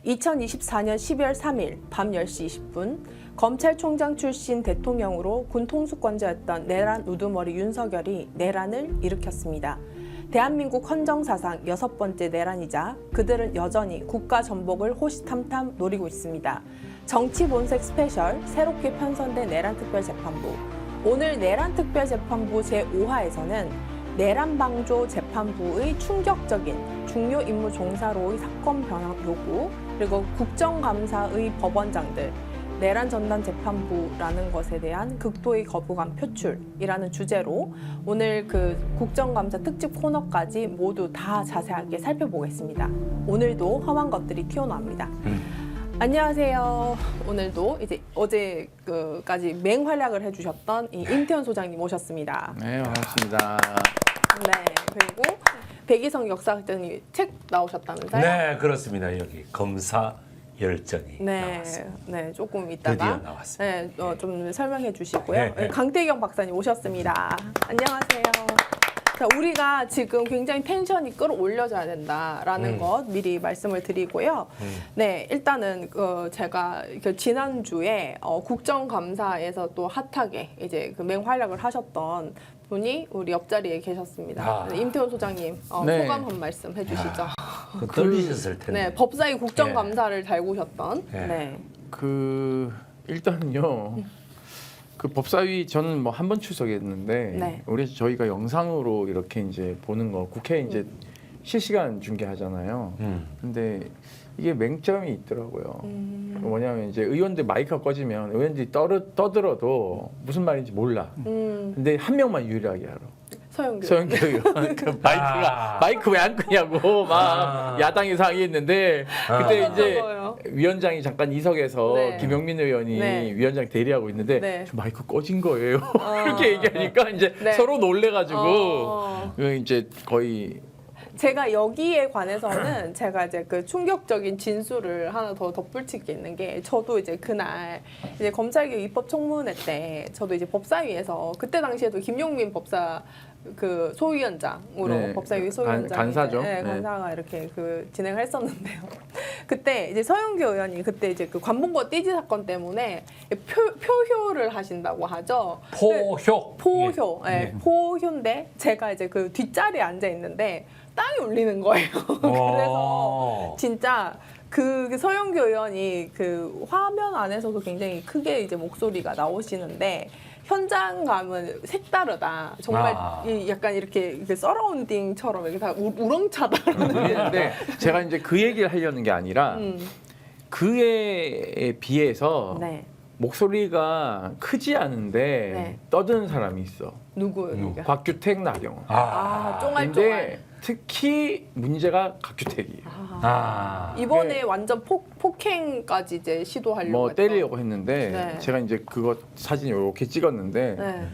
2024년 12월 3일 밤 10시 20분 검찰총장 출신 대통령으로 군 통수권자였던 내란 우두머리 윤석열이 내란을 일으켰습니다. 대한민국 헌정사상 6번째 내란이자 그들은 여전히 국가 전복을 호시탐탐 노리고 있습니다. 정치본색 스페셜 새롭게 편성된 내란특별재판부. 오늘 내란특별재판부 제5화에서는 내란방조 재판부의 충격적인 중요 임무 종사로의 사건 변화 요구, 그리고 국정감사의 법원장들, 내란 전담 재판부라는 것에 대한 극도의 거부감 표출이라는 주제로 오늘 그 국정감사 특집 코너까지 모두 다 자세하게 살펴보겠습니다. 오늘도 험한 것들이 튀어나옵니다. 안녕하세요. 오늘도 이제 어제까지 맹활약을 해주셨던 이 임태원 소장님 모셨습니다. 네, 반갑습니다. 네, 그리고 백이성 역사학장님 책 나오셨다면서요? 네, 그렇습니다. 여기 검사 열정이 나왔습니다. 네, 조금 이따가 드디어 나왔습니다. 네, 좀 설명해 주시고요. 네, 네. 강태경 박사님 오셨습니다. 안녕하세요. 자, 우리가 지금 굉장히 텐션이 끌어올려져야 된다라는 것 미리 말씀을 드리고요. 네, 일단은 제가 지난주에 국정감사에서 또 핫하게 이제 그 맹활약을 하셨던 분이 우리 옆자리에 계셨습니다. 네, 임태원 소장님 네. 소감 한 말씀 해주시죠. 떨리셨을 텐데. 네, 법사위 국정감사를 달구셨던. 네. 네. 일단은요. 그 법사위 저는 뭐 한 번 출석했는데 네. 저희가 영상으로 이렇게 이제 보는 거 국회 이제 실시간 중계하잖아요. 근데 이게 맹점이 있더라고요. 뭐냐면 이제 의원들 마이크가 꺼지면 의원들이 떠들어도 무슨 말인지 몰라. 근데 한 명만 유일하게 알아. 서영교. 서영교 의원. 그 마이크 왜 안 끄냐고 막 야당이 상의했는데 그때 이제 맞아요. 위원장이 잠깐 이석에서 네. 김용민 의원이 네. 위원장 대리하고 있는데 네. 저 마이크 꺼진 거예요. 이렇게 얘기하니까 이제 네. 서로 놀래가지고 이제 거의 제가 여기에 관해서는 제가 이제 그 충격적인 진술을 하나 더 덧붙일 게 있는 게 저도 이제 그날 이제 검찰개혁 입법청문회 때 저도 이제 법사위에서 그때 당시에도 김용민 법사 그 소위원장으로 네. 법사위 소위원장 간사죠. 네, 간사가 이렇게 그 진행을 했었는데요. 그때 이제 서영교 의원이 그때 이제 그 관봉거 띠지 사건 때문에 표효를 하신다고 하죠. 포효, 예. 포효인데 제가 이제 그 뒷자리에 앉아 있는데 땅이 울리는 거예요. 그래서 진짜 그 서영교 의원이 그 화면 안에서도 굉장히 크게 이제 목소리가 나오시는데 현장감은 색다르다. 정말 이 약간 이렇게 서라운딩처럼 이렇게 다 우렁차다라는. 근데 제가 이제 그 얘기를 하려는 게 아니라 그에 비해서 네. 목소리가 크지 않은데 네. 떠드는 사람이 있어. 누구요? 곽규택, 나경원. 쫑알쫑알. 근데 특히 문제가 곽규택이에요. 이번에 완전 폭행까지 이제 시도하려고 뭐 했던. 때리려고 했는데 네. 제가 이제 그거 사진 이렇게 찍었는데 네.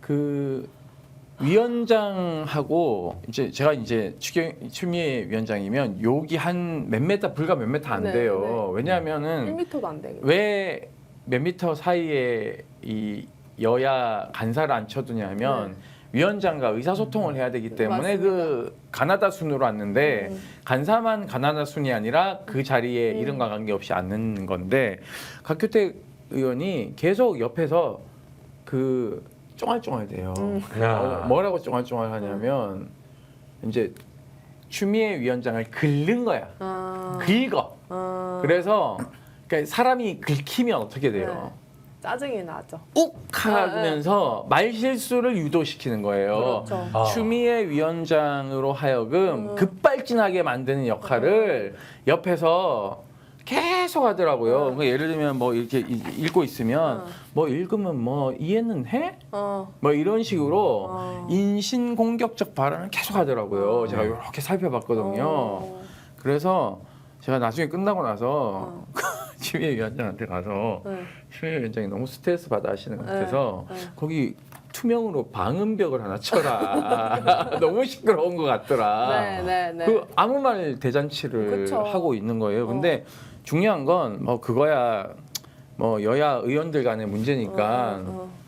그 위원장하고 이제 제가 이제 추미애 위원장이면 욕이 한 몇 메타 불과 몇 메타 안 네, 돼요. 왜냐하면은 1m도 안 되겠네. 왜 몇 미터 사이에 이 여야 간사를 앉혀두냐면 위원장과 의사소통을 해야 되기 때문에 맞습니다. 그 가나다 순으로 왔는데 간사만 가나다 순이 아니라 그 자리에 이름과 관계없이 앉는 건데 곽규택 의원이 계속 옆에서 그 쫑알쫑알대요. 뭐라고 쫑알쫑알 하냐면 이제 추미애 위원장을 긁는 거야. 긁어. 그래서 그러니까 사람이 긁히면 어떻게 돼요? 짜증이 나죠. 욱 하면서 말 실수를 유도시키는 거예요. 그렇죠. 추미애 위원장으로 하여금 급발진하게 만드는 역할을 옆에서 계속 하더라고요. 그러니까 예를 들면 뭐 이렇게 읽고 있으면 뭐 읽으면 뭐 이해는 해? 뭐 이런 식으로 인신공격적 발언을 계속 하더라고요. 제가 이렇게 살펴봤거든요. 그래서 제가 나중에 끝나고 나서 추미애 위원장한테 가서 추미애 위원장이 너무 스트레스 받아 하시는 것 같아서 거기 투명으로 방음벽을 하나 쳐라. 너무 시끄러운 것 같더라. 네. 그 아무 말 대잔치를 그쵸. 하고 있는 거예요. 근데 중요한 건 뭐 그거야 뭐 여야 의원들 간의 문제니까.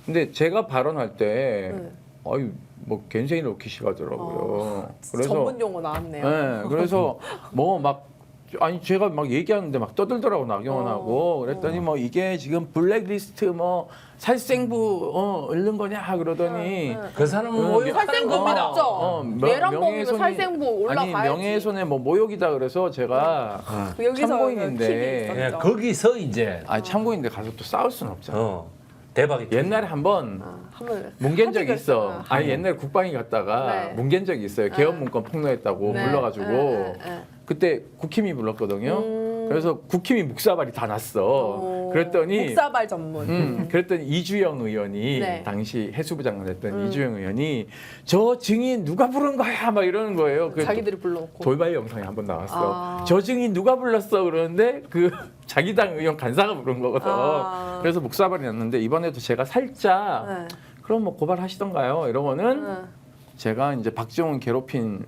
근데 제가 발언할 때 아유 뭐 겐세이를 놓기 싫어하더라고요. 그래서 전문 용어 나왔네요. 네, 그래서 뭐 막 아니 제가 막 얘기하는데 막 떠들더라고 나경원하고 그랬더니 뭐 이게 지금 블랙리스트 뭐 살생부 읊는 거냐 그러더니 그 사람은 응, 모욕하는 살생부 겁니다. 맞죠? 내란 범이면 살생부 올라가야지. 아니 명예훼손에 뭐 모욕이다 그래서 제가 여기서 참고인인데 킥이 예, 있었죠. 거기서 이제 아니 참고인데 가서 또 싸울 수는 없잖아. 대박이 옛날에 한번 한번 뭉갠 적이 있어. 하기가 아니 옛날에 국방위 갔다가 네. 뭉갠 적이 있어요. 개헌 문건 폭로했다고 네. 불러가지고 네. 그때 국힘이 불렀거든요. 그래서 국힘이 묵사발이 다 났어. 그랬더니 묵사발 전문. 그랬더니 이주영 의원이 네. 당시 해수부 장관 했던 이주영 의원이 저 증인 누가 부른 거야 막 이러는 거예요. 그 자기들이 불러놓고. 돌발 영상이 한 번 나왔어. 아. 저 증인 누가 불렀어 그러는데 그 자기 당 의원 간사가 부른 거거든. 아. 그래서 묵사발이 났는데 이번에도 제가 살짝 네. 그럼 뭐 고발하시던가요? 이러면은 네. 제가 이제 박정훈 괴롭힌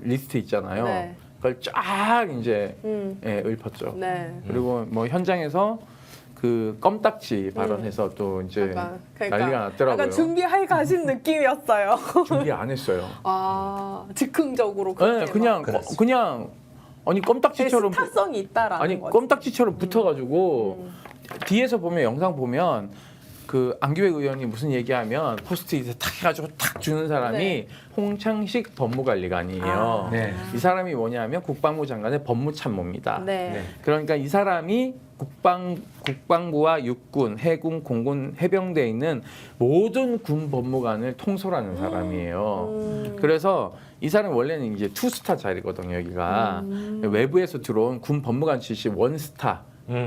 리스트 있잖아요. 네. 그걸 쫙 이제 음. 예, 읊었죠. 네. 그리고 뭐 현장에서 그 껌딱지 발언해서 또 이제 약간, 난리가 났더라고요. 약간 준비할 가신 느낌이었어요. 준비 안 했어요. 아 즉흥적으로 네, 그렇게 그냥 막. 그렇지. 그냥 아니 껌딱지처럼 스타성이 있다라는 아니 거지. 껌딱지처럼 붙어가지고 뒤에서 보면 영상 보면 그 안규백 의원이 무슨 얘기하면 포스트잇에 탁 해가지고 탁 주는 사람이 네. 홍창식 법무관리관이에요. 아. 네. 이 사람이 뭐냐면 국방부 장관의 법무참모입니다. 네. 네. 그러니까 이 사람이 국방부와 육군, 해군, 공군, 해병대에 있는 모든 군 법무관을 통솔하는 사람이에요. 그래서 이 사람이 원래는 이제 투스타 자리거든요, 여기가. 외부에서 들어온 군 법무관 출신 원스타,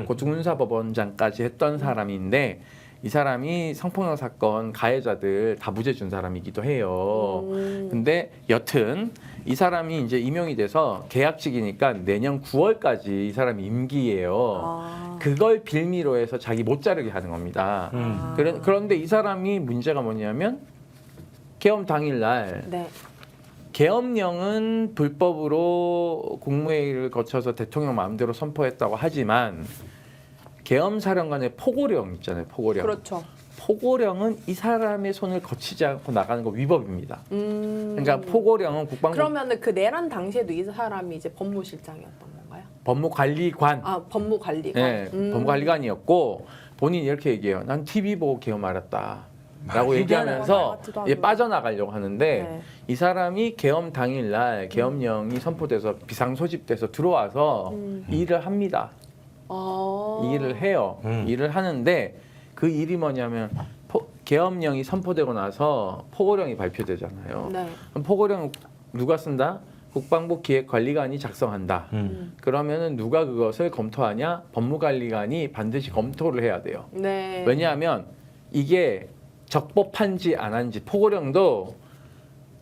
고등군사법원장까지 했던 사람인데 이 사람이 성폭력 사건 가해자들 다 무죄 준 사람이기도 해요. 근데 여튼 이 사람이 이제 임용이 돼서 계약직이니까 내년 9월까지 이 사람이 임기예요. 아. 그걸 빌미로 해서 자기 못 자르게 하는 겁니다. 그런데 이 사람이 문제가 뭐냐면 계엄 당일날 네. 계엄령은 불법으로 국무회의를 거쳐서 대통령 마음대로 선포했다고 하지만 계엄사령관의 포고령 있잖아요. 포고령. 그렇죠. 포고령은 이 사람의 손을 거치지 않고 나가는 거 위법입니다. 음. 그러니까 포고령은 국방부 그러면은 그 내란 당시에도 이 사람이 이제 법무실장이었던 건가요? 법무관리관, 아 법무관리관. 네, 법무관리관이었고 본인이 이렇게 얘기해요. 난 TV 보고 계엄 알았다. 라고 말이 얘기하면서 같지도 얘 않고. 빠져나가려고 하는데 네. 이 사람이 계엄 당일날 계엄령이 선포돼서 비상 소집돼서 들어와서 일을 합니다. 아. 일을 해요. 일을 하는데 그 일이 뭐냐면 계엄령이 선포되고 나서 포고령이 발표되잖아요. 네. 그럼 포고령 누가 쓴다? 국방부 기획관리관이 작성한다. 그러면은 누가 그것을 검토하냐? 법무관리관이 반드시 검토를 해야 돼요. 네. 왜냐하면 이게 적법한지 안 한지 포고령도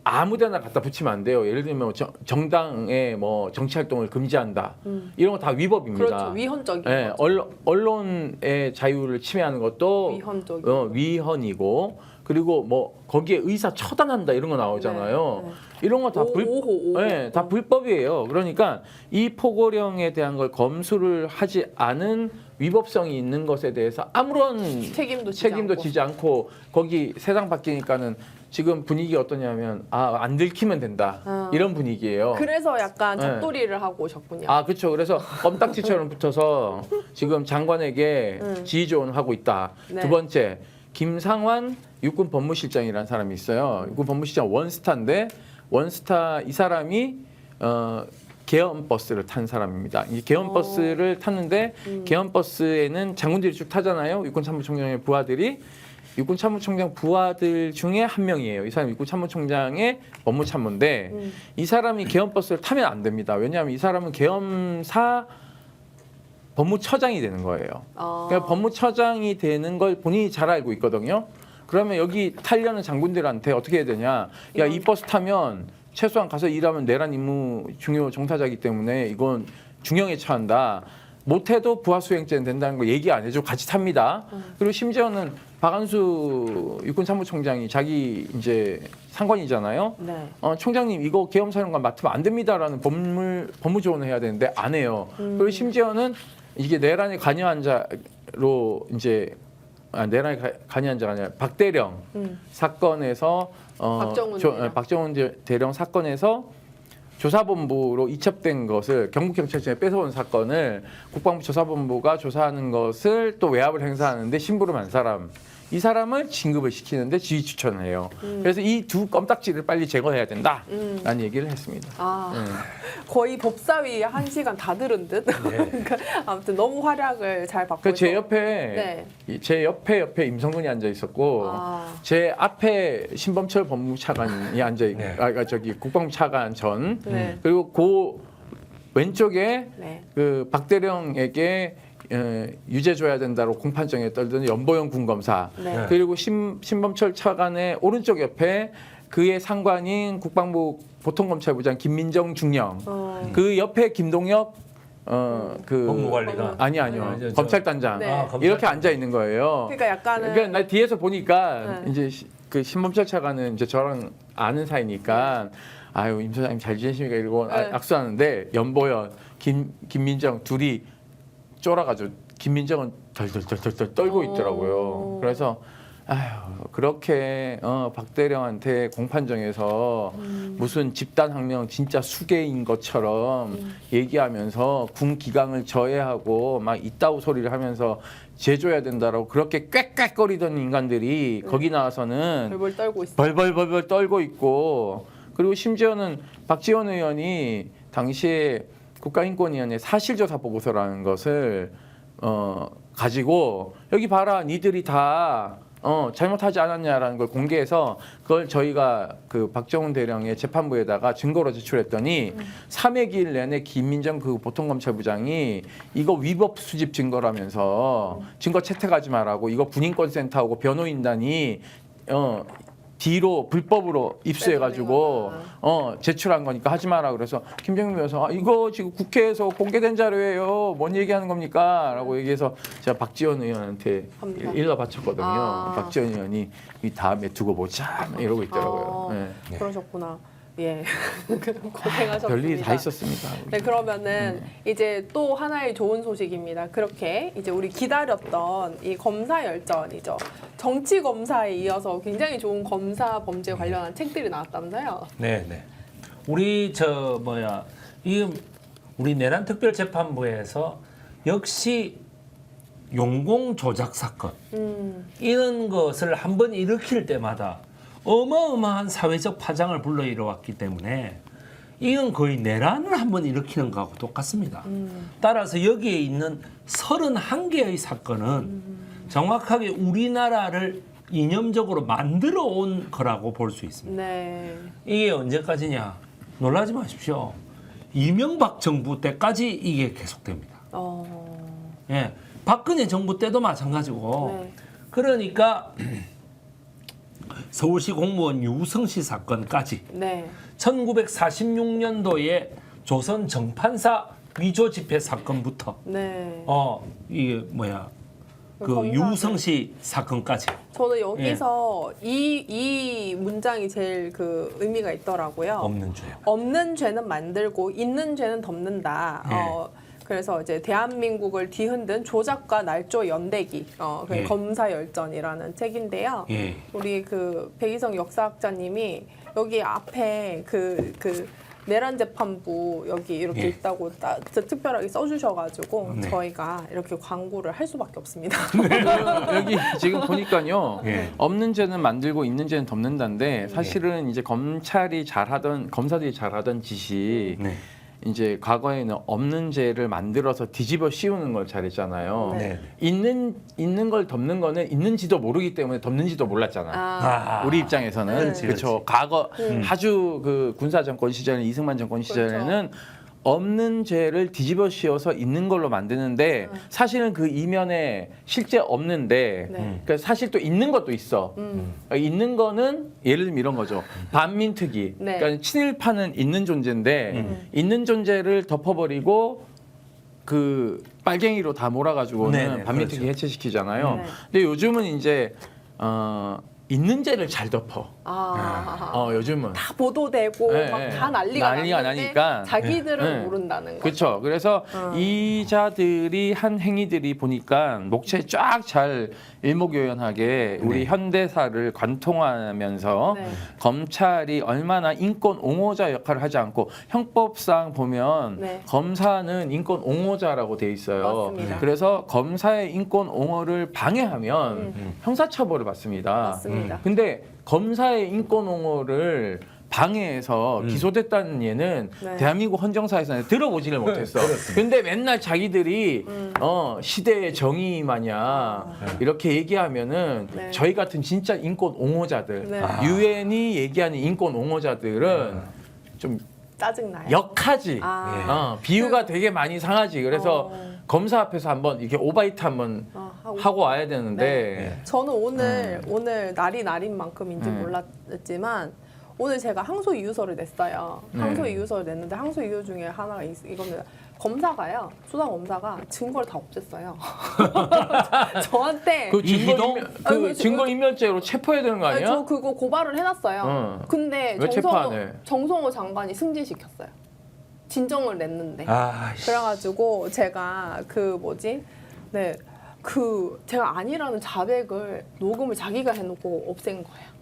아무데나 갖다 붙이면 안 돼요. 예를 들면 정당의 뭐 정치 활동을 금지한다. 이런 거 다 위법입니다. 그렇죠. 위헌적인 예, 거죠. 언론의 자유를 침해하는 것도 위헌적인 위헌이고 그리고 뭐 거기에 의사 처단한다 이런 거 나오잖아요. 네, 네. 이런 거 다 오호. 예, 다 불법이에요. 그러니까 이 포고령에 대한 걸 검수를 하지 않은 위법성이 있는 것에 대해서 아무런 책임도 책임도 지지 않고 거기 세상 바뀌니까는 지금 분위기가 어떠냐면 안 들키면 된다 이런 분위기예요. 그래서 약간 네. 잡돌이를 하고 오셨군요. 아 그렇죠. 그래서 껌딱지처럼 붙어서 지금 장관에게 지휘 조언하고 있다. 네. 두 번째 김상환 육군 법무실장이라는 사람이 있어요. 육군 법무실장 원스타인데 원스타 이 사람이 계엄 버스를 탄 사람입니다. 이 계엄 버스를 탔는데 계엄 버스에는 장군들이 쭉 타잖아요. 육군 참모총장의 부하들이 육군 참모총장 부하들 중에 한 명이에요. 이 사람 육군 참모총장의 법무참모인데 이 사람이 계엄 버스를 타면 안 됩니다. 왜냐하면 이 사람은 계엄사 법무처장이 되는 거예요. 그러니까 법무처장이 되는 걸 본인이 잘 알고 있거든요. 그러면 여기 타려는 장군들한테 어떻게 해야 되냐? 야, 이 버스 타면 최소한 가서 일하면 내란 임무 중요 종사자이기 때문에 이건 중형에 처한다. 못해도 부하 수행죄는 된다는 거 얘기 안 해주고 같이 탑니다. 그리고 심지어는 박안수 육군 참모총장이 자기 이제 상관이잖아요. 네. 총장님 이거 계엄사령관 맡으면 안 됩니다라는 법무 조언을 해야 되는데 안 해요. 그리고 심지어는 이게 내란에 관여한 자로 이제 내란에 관여한 자가 아니라 박대령 사건에서 박정훈 대령. 박정훈 대령 사건에서 조사본부로 이첩된 것을 경북경찰청에 뺏어온 사건을 국방부 조사본부가 조사하는 것을 또 외압을 행사하는데 심부름 한 사람, 이 사람을 진급을 시키는데 지휘 추천을 해요. 그래서 이 두 껌딱지를 빨리 제거해야 된다라는 얘기를 했습니다. 거의 법사위 1시간 다 들은 듯. 그러니까 아무튼 너무 활약을 잘 받고. 제 옆에 제 옆에 임성근이 앉아 있었고 제 앞에 신범철 법무차관이 앉아 있고 저기 국방부 차관 전 그리고 그 왼쪽에 그 박대령에게 유죄 줘야 된다고 공판정에 떨던 연보영 군검사 그리고 신범철 차관의 오른쪽 옆에 그의 상관인 국방부 보통검찰부장 김민정 중령 그 옆에 김동혁 그 법무관리가 아니요 검찰단장 검찰. 이렇게 앉아 있는 거예요. 그러니까 약간은 그러니까 나 뒤에서 보니까 이제 그 신범철 차관은 이제 저랑 아는 사이니까 아유 임 소장님 잘 지내십니까 이러고 악수하는데 연보영 김민정 둘이 쫄아가지고 김민정은 덜덜덜덜 떨고 있더라고요. 그래서 아휴 그렇게 박대령한테 공판정에서 무슨 집단항명 진짜 수괴인 것처럼 얘기하면서 군 기강을 저해하고 막 이따구 소리를 하면서 제줘야 된다라고 그렇게 꽥꽥거리던 인간들이 거기 나와서는 벌벌 떨고 있어요. 벌벌 떨고 있고 그리고 심지어는 박지원 의원이 당시에 국가인권위원회 사실조사 보고서라는 것을 가지고 여기 봐라 니들이 다 잘못하지 않았냐라는 걸 공개해서 그걸 저희가 그 박정훈 대령의 재판부에다가 증거로 제출했더니 3회 기일 내내 김민정 그 보통검찰부장이 이거 위법 수집 증거라면서 증거 채택하지 말라고 이거 군인권센터하고 변호인단이 뒤로 불법으로 입수해가지고 제출한 거니까 하지 마라 그래서 김정민 변호사 이거 지금 국회에서 공개된 자료예요. 뭔 얘기하는 겁니까? 라고 얘기해서 제가 박지원 의원한테 일러 바쳤거든요. 박지원 의원이 이 다음에 두고 보자 이러고 있더라고요. 그러셨구나. 예, 고생하셨습니다. 별일이 다 있었습니다. 네, 그러면은 이제 또 하나의 좋은 소식입니다. 그렇게 이제 우리 기다렸던 이 검사 열전이죠. 정치 검사에 이어서 굉장히 좋은 검사 범죄 관련한 책들이 나왔다면서요? 네. 우리 우리 내란 특별재판부에서 역시 용공 조작 사건 이런 것을 한번 일으킬 때마다 어마어마한 사회적 파장을 불러일으켰기 때문에 이건 거의 내란을 한번 일으키는 거하고 똑같습니다. 따라서 여기에 있는 31개의 사건은 정확하게 우리나라를 이념적으로 만들어 온 거라고 볼 수 있습니다. 네. 이게 언제까지냐? 놀라지 마십시오. 이명박 정부 때까지 이게 계속됩니다. 예, 박근혜 정부 때도 마찬가지고. 그러니까 서울시 공무원 유성시 사건까지 1946년도에 조선 정판사 위조 집회 사건부터 이게 그 유성시 사건까지. 저는 여기서 이 문장이 제일 그 의미가 있더라고요. 없는 죄. 없는 죄는 만들고 있는 죄는 덮는다. 그래서 이제 대한민국을 뒤흔든 조작과 날조 연대기, 검사 열전이라는 책인데요. 우리 그 백이성 역사학자님이 여기 앞에 그 내란 재판부 여기 이렇게 있다고 특별하게 써주셔가지고 저희가 이렇게 광고를 할 수밖에 없습니다. 여기 지금 보니까요. 없는 죄는 만들고 있는 죄는 덮는다인데 사실은 이제 검찰들이 잘하던 짓이 이제 과거에는 없는 죄를 만들어서 뒤집어 씌우는 걸 잘했잖아요. 있는 걸 덮는 거는 있는지도 모르기 때문에 덮는지도 몰랐잖아. 우리 입장에서는 그렇죠. 과거 아주 그 군사 정권 시절에 이승만 정권 시절에는 없는 죄를 뒤집어 씌워서 있는 걸로 만드는데 사실은 그 이면에 실제 없는데 그러니까 사실 또 있는 것도 있어. 있는 거는 예를 들면 이런 거죠. 반민특위. 그러니까 친일파는 있는 존재인데 있는 존재를 덮어버리고 그 빨갱이로 다 몰아가지고는 반민특위 해체시키잖아요. 근데 요즘은 이제 있는 죄를 잘 덮어. 요즘은. 다 보도되고 네, 막 네. 다 난리가 난리가 났는데 나니까. 자기들은 네. 모른다는 거. 그렇죠. 그래서 이 자들이 한 행위들이 보니까 목차에 쫙 잘 일목요연하게 우리 현대사를 관통하면서 네. 검찰이 얼마나 인권 옹호자 역할을 하지 않고 형법상 보면 네. 검사는 인권 옹호자라고 돼 있어요. 맞습니다. 그래서 검사의 인권 옹호를 방해하면 형사처벌을 받습니다. 맞습니다. 근데 검사의 인권 옹호를 방해해서 기소됐다는 얘는 네. 대한민국 헌정사에서는 들어보지를 못했어. 근데 맨날 자기들이 시대의 정의 마냥 이렇게 얘기하면은 네. 저희 같은 진짜 인권 옹호자들, 네. 유엔이 얘기하는 인권 옹호자들은 좀 짜증나요. 역하지. 비유가 되게 많이 상하지. 그래서 검사 앞에서 한번 이렇게 오바이트 한번 하고 와야 되는데 저는 오늘 날이 날인 만큼인지 몰랐지만 오늘 제가 항소 이유서를 냈어요. 항소 이유서를 냈는데 항소 이유 중에 하나가 이겁니다. 검사가요. 수사 검사가 증거를 다 없앴어요. 저한테 그 아니, 증거인멸죄로 체포해야 되는 거 아니, 아니야? 저 그거 고발을 해놨어요. 근데 왜 체포 안 해? 정성호 장관이 승진시켰어요. 진정을 냈는데. 아이씨. 그래가지고 제가 제가 아니라는 자백을 녹음을 자기가 해놓고 없앤 거예요.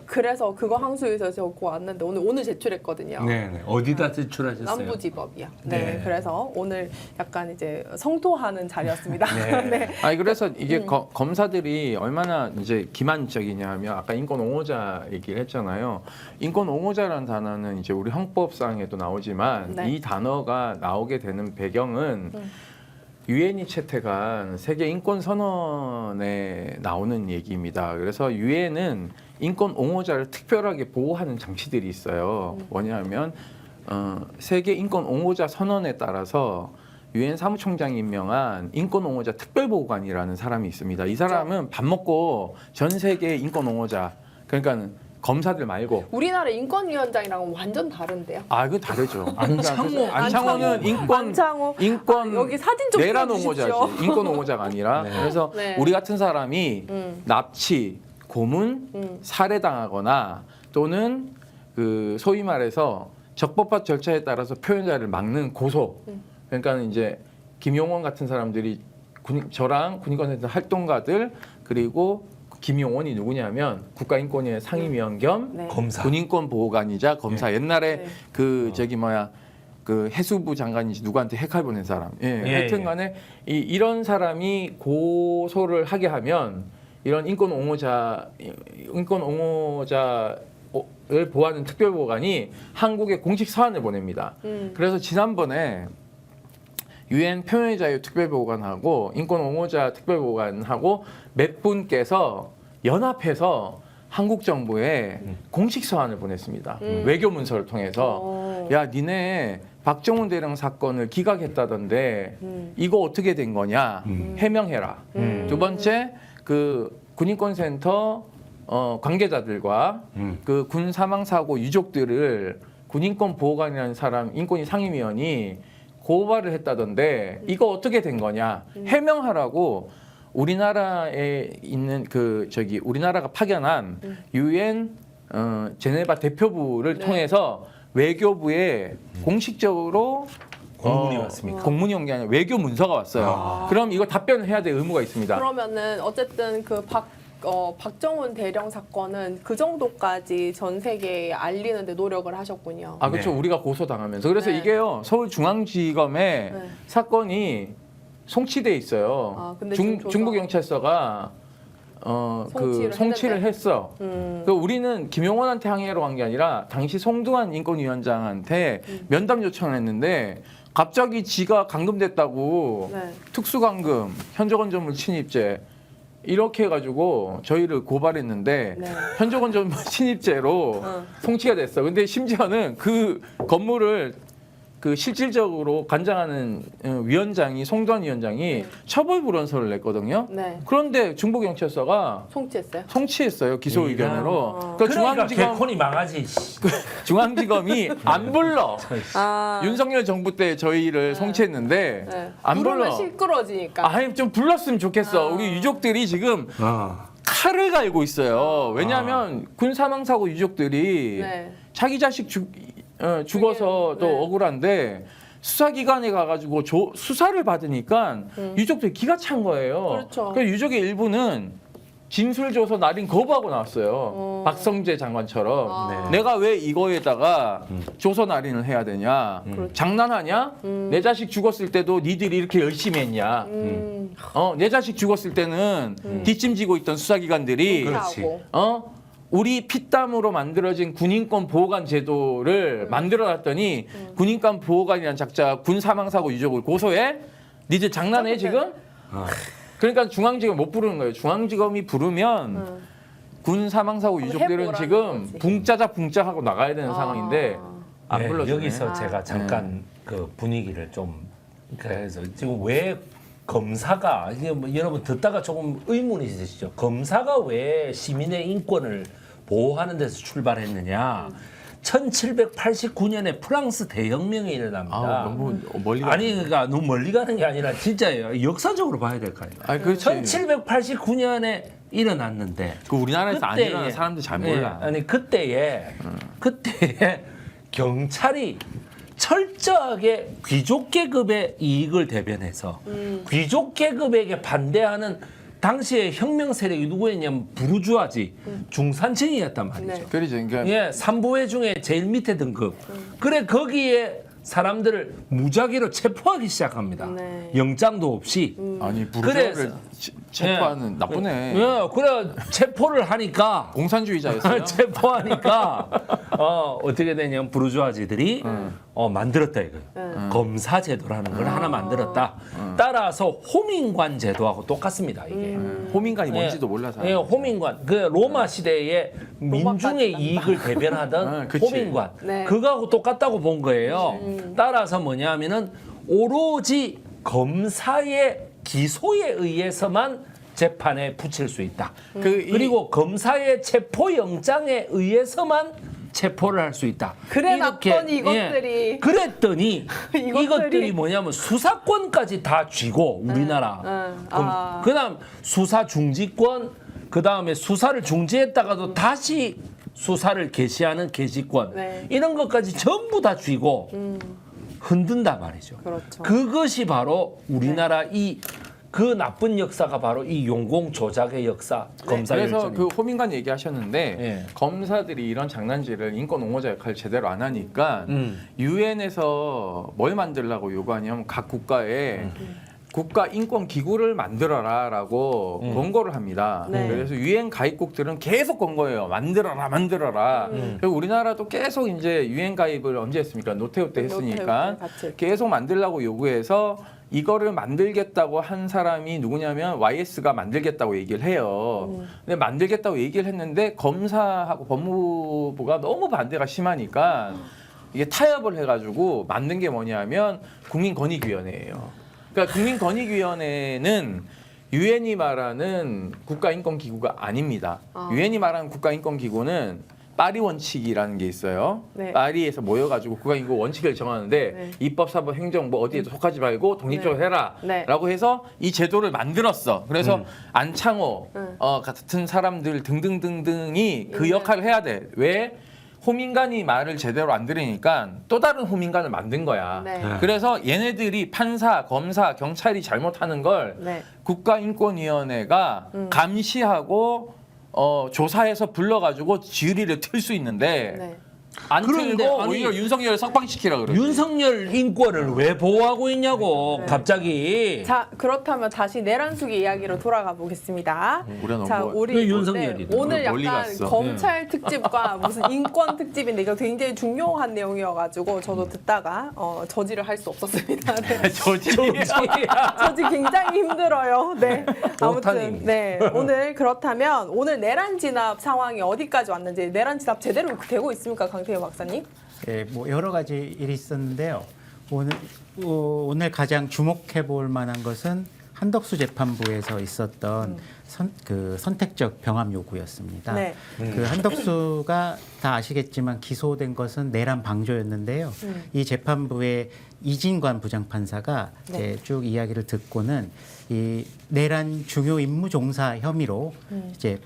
그래서 그거 항소에서 적고 왔는데 오늘 제출했거든요. 네네. 어디다 제출하셨어요? 남부지법이요. 네. 그래서 오늘 약간 이제 성토하는 자리였습니다. 네. 아니 그래서 이게 검사들이 얼마나 이제 기만적이냐면 아까 인권 옹호자 얘기를 했잖아요. 인권 옹호자라는 단어는 이제 우리 형법상에도 나오지만 네. 이 단어가 나오게 되는 배경은 유엔이 채택한 세계 인권 선언에 나오는 얘기입니다. 그래서 유엔은 인권 옹호자를 특별하게 보호하는 장치들이 있어요. 뭐냐면 세계 인권 옹호자 선언에 따라서 유엔 사무총장이 임명한 인권 옹호자 특별보호관이라는 사람이 있습니다. 이 사람은 밥 먹고 전 세계 인권 옹호자 그러니까 검사들 말고 우리나라 인권위원장이랑은 완전 다른데요. 그건 다르죠. 안창호는 인권 여기 사진 좀 내란 보여주십시오. 옹호자지. 인권 옹호자가 아니라. 그래서 네. 우리 같은 사람이 납치, 고문, 살해당하거나 또는 그 소위 말해서 적법한 절차에 따라서 표현자를 막는 고소. 그러니까 이제 김용원 같은 사람들이 저랑 군인권센터 활동가들 그리고 김용원이 누구냐면 국가인권위의 상임위원 겸 네. 검사. 군인권 보호관이자 검사. 옛날에 네. 그 그 해수부 장관인지 누구한테 핵칼 보낸 사람. 하여튼간에 이런 사람이 고소를 하게 하면 이런 인권 옹호자를 보호하는 특별보호관이 한국에 공식 서한을 보냅니다. 그래서 지난번에 유엔 표현의 자유 특별보호관하고 인권 옹호자 특별보호관하고 몇 분께서 연합해서 한국 정부에 공식 서한을 보냈습니다. 외교 문서를 통해서 야 니네 박정훈 대령 사건을 기각했다던데 이거 어떻게 된 거냐 해명해라. 두 번째 그 군인권센터 관계자들과 그 군 사망 사고 유족들을 군인권 보호관이라는 사람 인권위 상임위원이 고발을 했다던데 이거 어떻게 된 거냐 해명하라고 우리나라에 있는 우리나라가 파견한 유엔 제네바 대표부를 통해서 외교부에 공식적으로 공문이 왔습니까? 공문이 온 게 아니라 외교 문서가 왔어요. 그럼 이거 답변을 해야 될 의무가 있습니다. 그러면은 어쨌든 그 박정훈 대령 사건은 그 정도까지 전 세계에 알리는데 노력을 하셨군요. 그렇죠. 네. 우리가 고소당하면서. 그래서 네. 이게요. 서울중앙지검에 네. 사건이 송치돼 있어요. 근데 지금 조사- 중부 경찰서가 송치를 했어. 그 우리는 김용원한테 항의하러 간 게 아니라 당시 송두환 인권위원장한테 면담 요청을 했는데 갑자기 지가 감금됐다고 네. 특수감금, 현저건전물 침입죄 이렇게 해가지고 저희를 고발했는데 네. 현저건전물 침입죄로 송치가 됐어. 근데 심지어는 그 건물을 그 실질적으로 관장하는 위원장이 송두환 위원장이 처벌 불원서를 냈거든요. 네. 그런데 중부경찰서가 송치했어요? 송치했어요. 기소 의견으로. 그러니까 개콘이 망하지. 중앙지검이 안 불러. 윤석열 정부 때 저희를 송치했는데 네. 안 부르면 불러. 시끄러지니까. 아니 좀 불렀으면 좋겠어. 우리 유족들이 지금 칼을 갈고 있어요. 왜냐하면 군 사망 사고 유족들이 네. 자기 자식 죽어서 또 네. 억울한데 수사기관에 가가지고 수사를 받으니까 유족들이 기가 찬 거예요. 그렇죠. 그래서 유족의 일부는 진술 줘서 날인 거부하고 나왔어요. 박성재 장관처럼. 네. 내가 왜 이거에다가 조서 날인을 해야 되냐. 장난하냐? 내 자식 죽었을 때도 니들이 이렇게 열심히 했냐. 내 자식 죽었을 때는 뒷짐지고 있던 수사기관들이 그렇지. 하고. 우리 피땀으로 만들어진 군인권 보호관 제도를 만들어놨더니 군인권 보호관이라는 작자 군 사망사고 유족을 고소해? 니들 장난해 지금? 그러니까 중앙지검 못 부르는 거예요. 중앙지검이 부르면 군 사망사고 유족들은 해보라는 지금 거지. 붕짜자 하고 나가야 되는 상황인데 안 네, 불러주네. 여기서 제가 잠깐 그 분위기를 좀 그래서 지금 왜 검사가 이게 뭐 여러분 듣다가 조금 의문이 있으시죠? 검사가 왜 시민의 인권을 보호하는 데서 출발했느냐? 1789년에 프랑스 대혁명이 일어납니다. 너무 멀리 가. 아니 그러니까 너무 멀리 가는 게 아니라 진짜예요. 역사적으로 봐야 될 거 아니에요. 아니, 그렇지. 1789년에 일어났는데 그 우리나라에서 안 그때에- 일어나는 사람들 잘 몰라. 예, 아니 그때에 경찰이 철저하게 귀족 계급의 이익을 대변해서 귀족 계급에게 반대하는 당시에 혁명 세력이 누구였냐면 부르주아지 중산층이었단 말이죠. 네. 그러죠. 그러니까 예, 삼부회 중에 제일 밑에 등급. 그래 거기에 사람들을 무작위로 체포하기 시작합니다. 네. 영장도 없이. 아니 부르주아를 그래서- 체포하는 나쁘네. 예, 그래 체포를 하니까 공산주의자였어요. 체포하니까 어떻게 되냐면 부르주아지들이 만들었다 이거예요. 검사 제도라는 걸 하나 만들었다. 따라서 호민관 제도하고 똑같습니다 이게. 호민관이 뭔지도 예, 몰라서. 예, 호민관. 그 로마 시대에 민중의 이익을 대변하던 그치. 호민관. 네. 그거하고 똑같다고 본 거예요. 따라서 뭐냐면은 오로지 검사의 기소에 의해서만 재판에 붙일 수 있다. 그리고 검사의 체포 영장에 의해서만 체포를 할 수 있다. 그래 이렇게, 놨더니 이것들이. 예, 그랬더니 이것들이 뭐냐면 수사권까지 다 쥐고 우리나라. 그다음 수사 중지권, 그다음에 수사를 중지했다가도 다시 수사를 개시하는 개시권 네. 이런 것까지 전부 다 쥐고 흔든단 말이죠. 그렇죠. 그것이 바로 우리나라 그 나쁜 역사가 바로 이 용공 조작의 역사, 검사 그래서 열전입니다. 그 호민관 얘기하셨는데 예. 검사들이 이런 장난질을 인권 옹호자 역할을 제대로 안 하니까 유엔에서 뭘 만들라고 요구하냐면 각 국가에 국가 인권 기구를 만들어라라고 권고를 합니다. 네. 그래서 유엔 가입국들은 계속 권고해요. 만들어라. 그리고 우리나라도 계속 이제 유엔 가입을 언제 했습니까? 노태우 때 했으니까 노태우 때 같이. 계속 만들라고 요구해서 이거를 만들겠다고 한 사람이 누구냐면 YS가 만들겠다고 얘기를 해요. 근데 만들겠다고 얘기를 했는데 검사하고 법무부가 너무 반대가 심하니까 이게 타협을 해가지고 만든 게 뭐냐면 국민권익위원회예요. 그러니까 국민권익위원회는 유엔이 말하는 국가인권기구가 아닙니다. 유엔이 말하는 국가인권기구는 파리 원칙이라는 게 있어요. 네. 파리에서 모여가지고 국가인권 원칙을 정하는데 네. 입법, 사법, 행정 뭐 어디에도 속하지 말고 독립적으로 네. 해라라고 네. 해서 이 제도를 만들었어. 그래서 안창호 같은 사람들 등등등등이 그 역할을 해야 돼. 왜? 호민관이 말을 제대로 안 들으니까 또 다른 호민관을 만든 거야. 네. 그래서 얘네들이 판사, 검사, 경찰이 잘못하는 걸 네. 국가인권위원회가 감시하고 조사해서 불러가지고 지휘를 틀 수 있는데 네. 안 그런데 틀고 아니, 오히려 윤석열을 석방시키라 그러지. 윤석열 인권을 왜 보호하고 있냐고 네. 갑자기. 자, 그렇다면 다시 내란숙의 이야기로 돌아가 보겠습니다. 우리가 자, 너무 왜 윤석열이다? 오늘 멀리 약간 갔어. 검찰 특집과 무슨 인권 특집인데 이거 굉장히 중요한 내용이어가지고 저도 듣다가 저지를 할 수 없었습니다. 네. 저지. 저지 굉장히 힘들어요. 네. 아무튼 오타님. 네. 오늘 그렇다면 오늘 내란 진압 상황이 어디까지 왔는지 내란 진압 제대로 되고 있습니까, 강태호 박사님? 예, 뭐 여러 가지 일이 있었는데요. 오늘 가장 주목해 볼 만한 것은 한덕수 재판부에서 있었던 선택적 병합 요구였습니다. 네. 그 한덕수가 다 아시겠지만 기소된 것은 내란 방조였는데요. 이 재판부의 이진관 부장판사가 네. 이제 쭉 이야기를 듣고는 이 내란 중요 임무 종사 혐의로 이제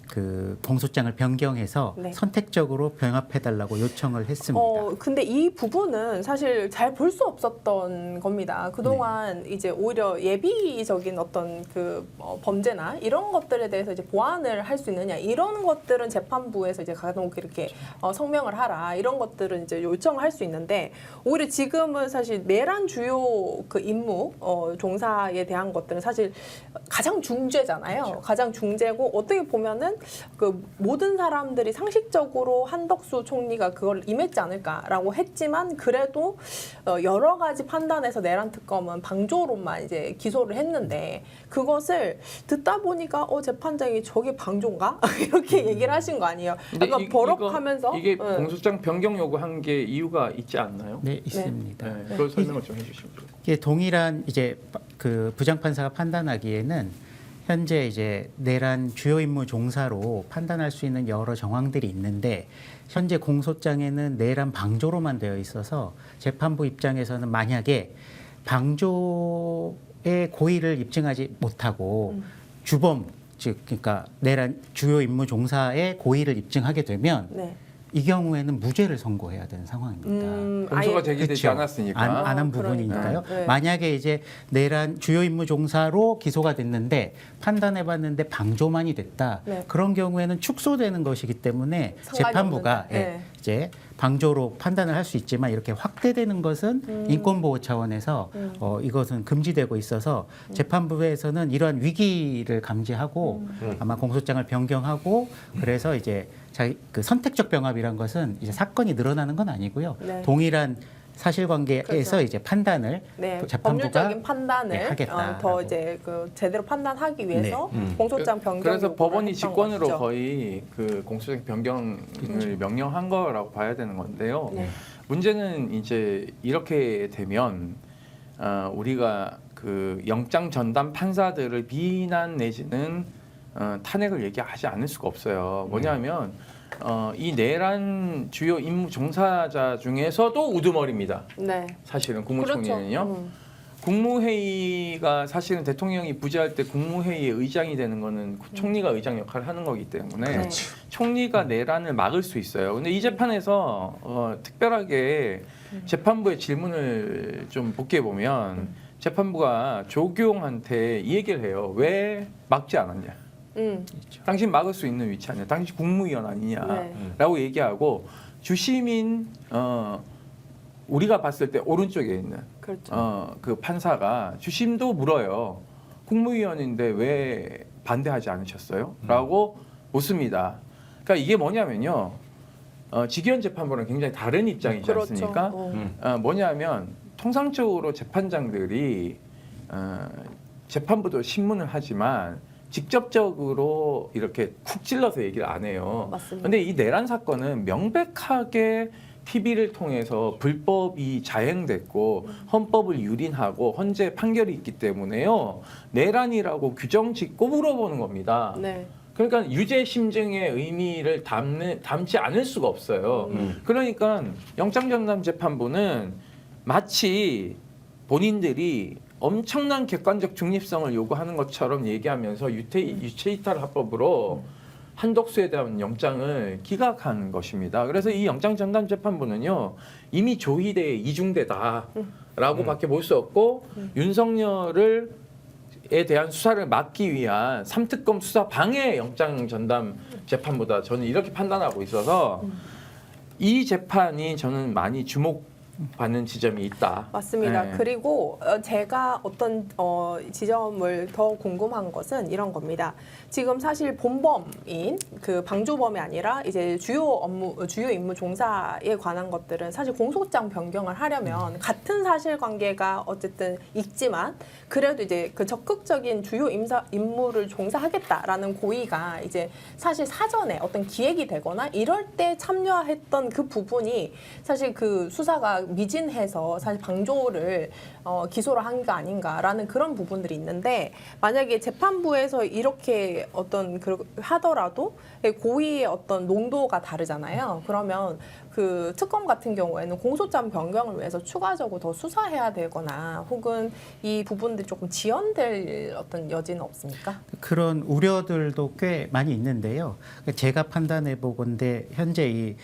그 공소장을 변경해서 네. 선택적으로 병합해달라고 요청을 했습니다. 근데 이 부분은 사실 잘 볼 수 없었던 겁니다. 그동안 이제 오히려 예비적인 어떤 그 범죄나 이런 것들에 대해서 이제 보완을 할 수 있느냐 이런 것들은 재판부에서 이제 간혹 이렇게 성명을 하라 이런 것들은 이제 요청할 수 있는데 오히려 지금은 사실 내란 주요 그 임무 종사에 대한 것들은 사실 가장 중죄잖아요. 그렇죠. 가장 중죄고 어떻게 보면은 그 모든 사람들이 상식적으로 한덕수 총리가 그걸 임했지 않을까라고 했지만 그래도 여러 가지 판단에서 내란 특검은 방조로만 이제 기소를 했는데 그것을 듣다 보니까 재판장이 저게 방조인가 이렇게 얘기를 하신 거 아니에요? 근데 약간 버럭하면서 이게 공소장 변경 요구한 게 이유가 있지 않나요? 네, 있습니다. 네, 그걸 설명을 좀 해주시면 좋겠습니다. 이게 동일한 이제 그 부장판사가 판단하기에는 현재 이제 내란 주요 임무 종사로 판단할 수 있는 여러 정황들이 있는데 현재 공소장에는 내란 방조로만 되어 있어서 재판부 입장에서는 만약에 방조의 고의를 입증하지 못하고 주범 즉 그러니까 내란 주요 임무 종사의 고의를 입증하게 되면 네. 이 경우에는 무죄를 선고해야 되는 상황입니다. 공소가 아예 제기되지 그렇죠. 않았으니까. 안 한 그러니까요. 부분이니까요. 네. 만약에 이제 내란 주요 임무 종사로 기소가 됐는데 판단해봤는데 방조만이 됐다. 네. 그런 경우에는 축소되는 것이기 때문에 상관이 재판부가 없는데. 네. 이제 방조로 판단을 할 수 있지만 이렇게 확대되는 것은 인권보호 차원에서 이것은 금지되고 있어서 재판부에서는 이러한 위기를 감지하고 아마 공소장을 변경하고 그래서 이제 자기 그 선택적 병합이란 것은 이제 사건이 늘어나는 건 아니고요. 네. 동일한 사실관계에서 그렇죠. 이제 판단을 네, 재판부가 법률적인 판단을 네, 하겠다라고. 더 이제 그 제대로 판단하기 위해서 네. 공소장 변경 그래서 요구를 법원이 했던 직권으로 것이죠. 거의 그 공소장 변경을 명령한 거라고 봐야 되는 건데요. 네. 문제는 이제 이렇게 되면 우리가 그 영장 전담 판사들을 비난 내지는 탄핵을 얘기하지 않을 수가 없어요. 뭐냐면 이 내란 주요 임무 종사자 중에서도 우두머리입니다. 네. 사실은 국무총리는요. 그렇죠. 국무회의가 사실은 대통령이 부재할 때 국무회의의 의장이 되는 거는 총리가 의장 역할을 하는 거기 때문에 그렇죠. 총리가 내란을 막을 수 있어요. 근데 이 재판에서 특별하게 재판부의 질문을 좀 복귀해 보면 재판부가 조교용한테 이 얘기를 해요. 왜 막지 않았냐? 당신 막을 수 있는 위치 아니야. 당신 국무위원 아니냐라고 얘기하고 주심인 우리가 봤을 때 오른쪽에 있는 그렇죠. 그 판사가 주심도 물어요. 국무위원인데 왜 반대하지 않으셨어요? 라고 묻습니다. 그러니까 이게 뭐냐면요. 직위원 재판부는 굉장히 다른 입장이지 그렇죠. 않습니까? 뭐냐면 통상적으로 재판장들이 재판부도 신문을 하지만 직접적으로 이렇게 쿡 찔러서 얘기를 안 해요. 맞습니다. 근데 이 내란 사건은 명백하게 TV를 통해서 불법이 자행됐고 헌법을 유린하고 헌재 판결이 있기 때문에요. 내란이라고 규정 짓고 물어보는 겁니다. 네. 그러니까 유죄 심증의 의미를 담지 않을 수가 없어요. 그러니까 영장전담재판부는 마치 본인들이 엄청난 객관적 중립성을 요구하는 것처럼 얘기하면서 유체이탈 합법으로 한덕수에 대한 영장을 기각한 것입니다. 그래서 이 영장전담재판부는요 이미 조희대의 이중대다라고밖에 볼 수 없고 윤석열에 대한 수사를 막기 위한 삼특검 수사 방해 영장전담재판부다. 저는 이렇게 판단하고 있어서 이 재판이 저는 많이 주목받는 지점이 있다. 맞습니다. 네. 그리고 제가 어떤 지점을 더 궁금한 것은 이런 겁니다. 지금 사실 본범인 그 방조범이 아니라 이제 주요 임무 종사에 관한 것들은 사실 공소장 변경을 하려면 같은 사실관계가 어쨌든 있지만 그래도 이제 그 적극적인 주요 임무를 종사하겠다라는 고의가 이제 사실 사전에 어떤 기획이 되거나 이럴 때 참여했던 그 부분이 사실 그 수사가 미진해서 사실 방조를 기소를 한 게 아닌가라는 그런 부분들이 있는데 만약에 재판부에서 이렇게 어떤 하더라도 고의의 어떤 농도가 다르잖아요. 그러면 그 특검 같은 경우에는 공소장 변경을 위해서 추가적으로 더 수사해야 되거나 혹은 이 부분들이 조금 지연될 어떤 여지는 없습니까? 그런 우려들도 꽤 많이 있는데요. 제가 판단해 보건대 현재 이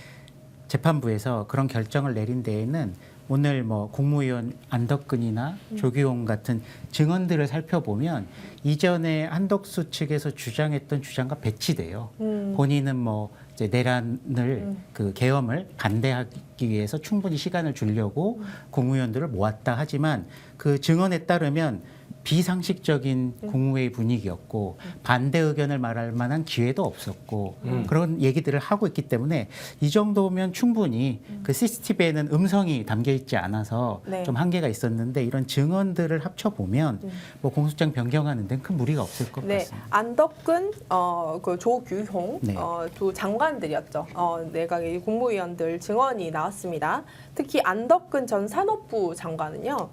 재판부에서 그런 결정을 내린 데에는 오늘 뭐 국무위원 안덕근이나 조규용 같은 증언들을 살펴보면 이전에 한덕수 측에서 주장했던 주장과 배치돼요. 본인은 뭐 이제 내란을 그 계엄을 반대하기 위해서 충분히 시간을 주려고 국무위원들을 모았다 하지만 그 증언에 따르면 비상식적인 국무회의 분위기였고 반대 의견을 말할 만한 기회도 없었고 그런 얘기들을 하고 있기 때문에 이 정도면 충분히 그 CCTV에는 음성이 담겨 있지 않아서 네. 좀 한계가 있었는데 이런 증언들을 합쳐 보면 뭐 공소장 변경하는 데는 큰 무리가 없을 것 네, 같습니다. 안덕근, 그 조규홍 네. 두 장관들이었죠. 내각의 국무위원들 증언이 나왔습니다. 특히 안덕근 전 산업부 장관은요.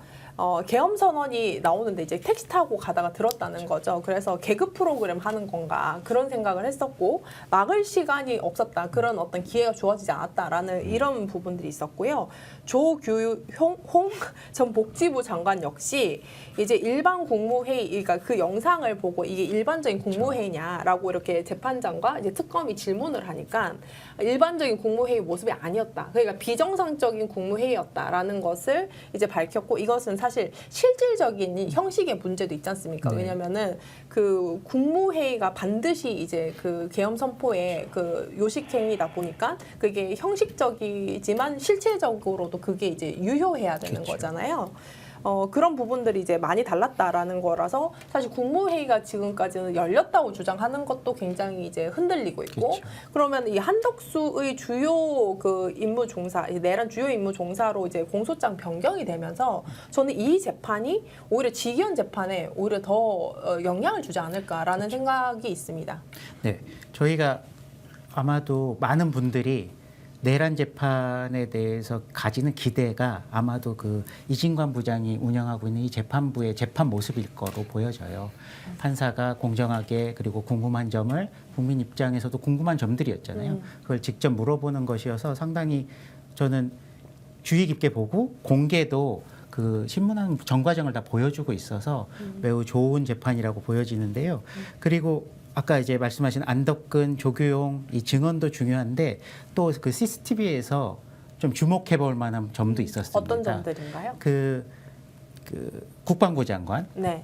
계엄 선언이 나오는데 이제 택시 타고 가다가 들었다는 거죠. 그래서 개그 프로그램 하는 건가 그런 생각을 했었고 막을 시간이 없었다. 그런 어떤 기회가 주어지지 않았다라는 이런 부분들이 있었고요. 조규홍 전 복지부 장관 역시 이제 일반 국무회의, 그러니까 그 영상을 보고 이게 일반적인 국무회의냐라고 이렇게 재판장과 이제 특검이 질문을 하니까 일반적인 국무회의 모습이 아니었다. 그러니까 비정상적인 국무회의였다라는 것을 이제 밝혔고 이것은 사실 실질적인 형식의 문제도 있지 않습니까? 네. 왜냐면은 그 국무회의가 반드시 이제 그 계엄 선포의 그 요식행위다 보니까 그게 형식적이지만 실체적으로도 그게 이제 유효해야 되는 그렇죠. 거잖아요. 그런 부분들이 이제 많이 달랐다라는 거라서 사실 국무회의가 지금까지는 열렸다고 주장하는 것도 굉장히 이제 흔들리고 있고 그렇죠. 그러면 이 한덕수의 주요 그 임무 종사, 내란 주요 임무 종사로 이제 공소장 변경이 되면서 저는 이 재판이 오히려 직위원 재판에 오히려 더 영향을 주지 않을까라는 생각이 있습니다. 네, 저희가 아마도 많은 분들이 내란 재판에 대해서 가지는 기대가 아마도 그 이진관 부장이 운영하고 있는 이 재판부의 재판 모습일 거로 보여져요. 판사가 공정하게 그리고 궁금한 점을 국민 입장에서도 궁금한 점들이었잖아요. 그걸 직접 물어보는 것이어서 상당히 저는 주의 깊게 보고 공개도 그 신문하는 전 과정을 다 보여주고 있어서 매우 좋은 재판이라고 보여지는데요. 그리고 아까 이제 말씀하신 안덕근, 조규용 이 증언도 중요한데 또 그 CCTV에서 좀 주목해 볼 만한 점도 있었습니다. 어떤 점들인가요? 그 국방부 장관 네.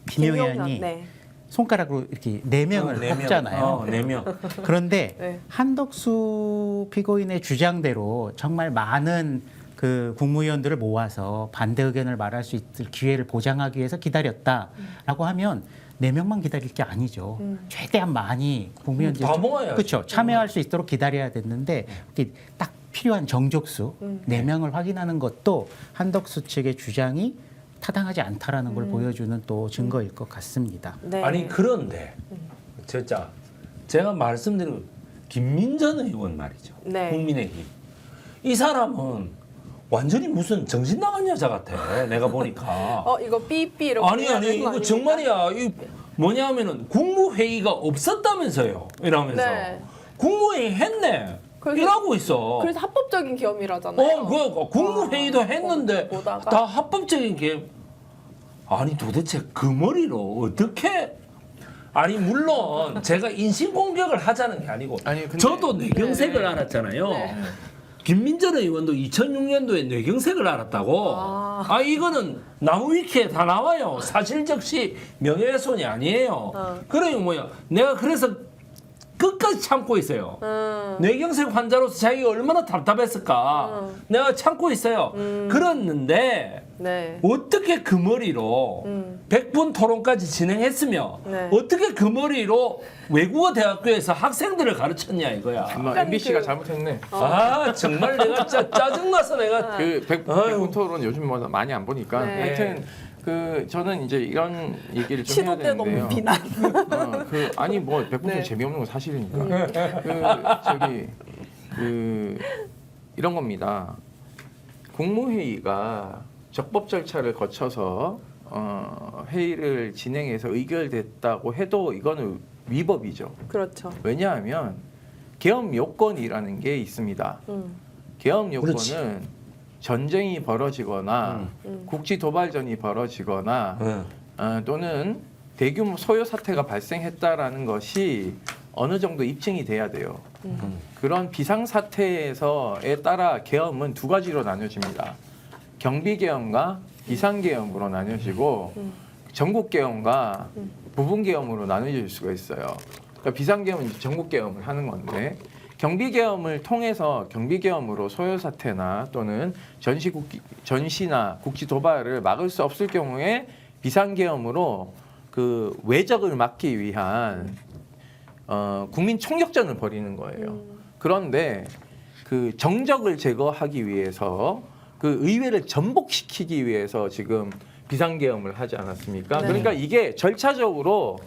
김용현이 네. 손가락으로 이렇게 네 명을 꼽잖아요. 4명. 그런데 네. 한덕수 피고인의 주장대로 정말 많은 그 국무위원들을 모아서 반대 의견을 말할 수 있을 기회를 보장하기 위해서 기다렸다라고 하면 4명만 기다릴 게 아니죠. 최대한 많이 국무위원들이 다 모아야죠. 그렇죠. 참여할 수 있도록 기다려야 됐는데 이렇게 딱 필요한 정족수 4명을 확인하는 것도 한덕수 측의 주장이 타당하지 않다라는 걸 보여주는 또 증거일 것 같습니다. 네. 아니 그런데 진짜 제가 말씀드린 김민전 의원 말이죠. 네. 국민의힘. 이 사람은 완전히 무슨 정신 나간 여자 같아. 내가 보니까. 이거 삐삐로 아니 이거 정말이야. 이 뭐냐면은 국무회의가 없었다면서요. 이러면서 네. 국무회의 했네. 그래서- 이러고 있어. 그래서 합법적인 계엄이라잖아요. 그 국무회의도 했는데 보다가. 다 합법적인 게 아니 도대체 그 머리로 어떻게 아니 물론 제가 인신 공격을 하자는 게 아니고 아니, 근데- 저도 뇌경색을 알았잖아요. 네. 김민전 의원도 2006년도에 뇌경색을 알았다고. 아 이거는 나무위키에 다 나와요. 사실적시 명예훼손이 아니에요. 그러니 뭐야? 내가 그래서 끝까지 참고 있어요. 뇌경색 환자로서 자기가 얼마나 답답했을까. 내가 참고 있어요. 그랬는데 네. 어떻게 그 머리로 100분 토론까지 진행했으며 네. 어떻게 그 머리로 외국어 대학교에서 학생들을 가르쳤냐 이거야. 아마 약간 MBC가 그- 잘못했네. 아 정말 내가 진짜 짜증나서 내가 그 아유. 100분 토론 요즘 뭐 많이 안 보니까 네. 하여튼 그 저는 이제 이런 얘기를 좀 시도 해야 때 되는데요. 너무 비난. 아니 뭐 100분 네. 재미없는 건 사실이니까. 그 저기 그 이런 겁니다. 국무회의가 적법 절차를 거쳐서 회의를 진행해서 의결됐다고 해도 이거는 위법이죠. 그렇죠. 왜냐하면 계엄 요건이라는 게 있습니다. 계엄 요건은 그렇지. 전쟁이 벌어지거나 국지 도발전이 벌어지거나 또는 대규모 소요 사태가 발생했다라는 것이 어느 정도 입증이 돼야 돼요. 그런 비상 사태에서에 따라 계엄은 두 가지로 나뉘어집니다. 경비 계엄과 비상 계엄으로 나뉘어지고 전국 계엄과 부분 계엄으로 나뉘어질 수가 있어요. 그러니까 비상 계엄은 전국 계엄을 하는 건데 경비 계엄을 통해서 경비 계엄으로 소요 사태나 또는 전시나 국지 도발을 막을 수 없을 경우에 비상 계엄으로 그 외적을 막기 위한 국민 총격전을 벌이는 거예요. 그런데 그 정적을 제거하기 위해서 그 의회를 전복시키기 위해서 지금 비상계엄을 하지 않았습니까? 네. 그러니까 이게 절차적으로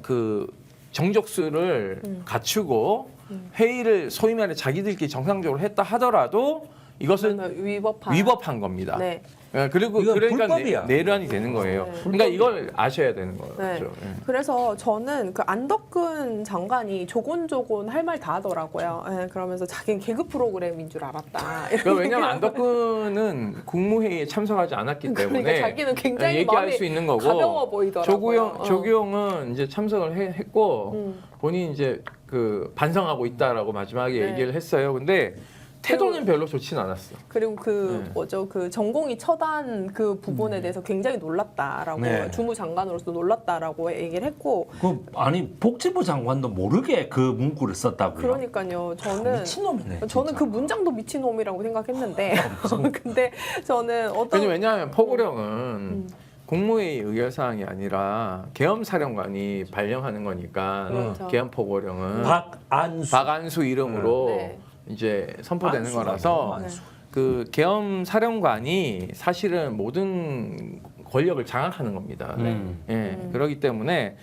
그 정족수를 갖추고 회의를 소위 말해 자기들끼리 정상적으로 했다 하더라도 이것은 위법한 겁니다. 네. 예, 그리고 이건 그러니까 불법이야. 내란이 되는 거예요. 네. 그러니까 이걸 아셔야 되는 거죠. 네. 예. 그래서 저는 그 안덕근 장관이 조곤조곤 할 말 다 하더라고요. 예, 그러면서 자기는 개그 프로그램인 줄 알았다. 그러니까 왜냐하면 안덕근은 국무회의에 참석하지 않았기 때문에 그러니까 자기는 굉장히 얘기할 마음이 수 있는 거고 가벼워 보이더라고요. 조규영은 이제 참석을 했고 본인이 이제 그 반성하고 있다라고 마지막에 네. 얘기를 했어요. 근데 태도는 별로 좋지는 않았어. 그리고 그 네. 뭐죠 그 전공의 처단 그 부분에 대해서 굉장히 놀랐다라고 네. 주무장관으로서 놀랐다라고 얘기를 했고 아니 복지부 장관도 모르게 그 문구를 썼다고요. 그러니까요 저는 미친놈이네. 저는 진짜. 그 문장도 미친놈이라고 생각했는데 근데 저는 어떤 왜냐하면 포고령은 국무회의 의결사항이 아니라 계엄사령관이 발령하는 거니까 그렇죠. 계엄포고령은 박안수 이름으로 네. 이제 선포되는 안수가 거라서 너무 안수. 그 계엄사령관이 사실은 모든 권력을 장악하는 겁니다. 예, 그렇기 때문에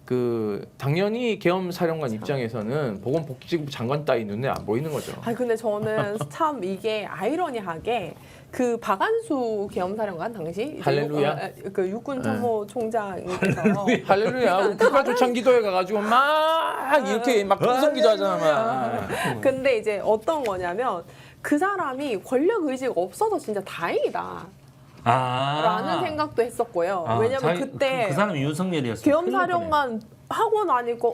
그 당연히 계엄사령관 입장에서는 보건복지부 장관 따위 눈에 안 보이는 거죠. 아니 근데 저는 참 이게 아이러니하게 그 박안수 계엄사령관 당시 이제 할렐루야. 그 육군 참모총장께서 할렐루야. 국가조창기도에 가가지고 막 이렇게 막 풍성기도 하잖아. 막. 근데 이제 어떤 거냐면 그 사람이 권력 의지가 없어서 진짜 다행이다. 라는 생각도 했었고요. 왜냐면 그때 그 사람이 윤석열이었어요. 계엄사령관 하고 나니까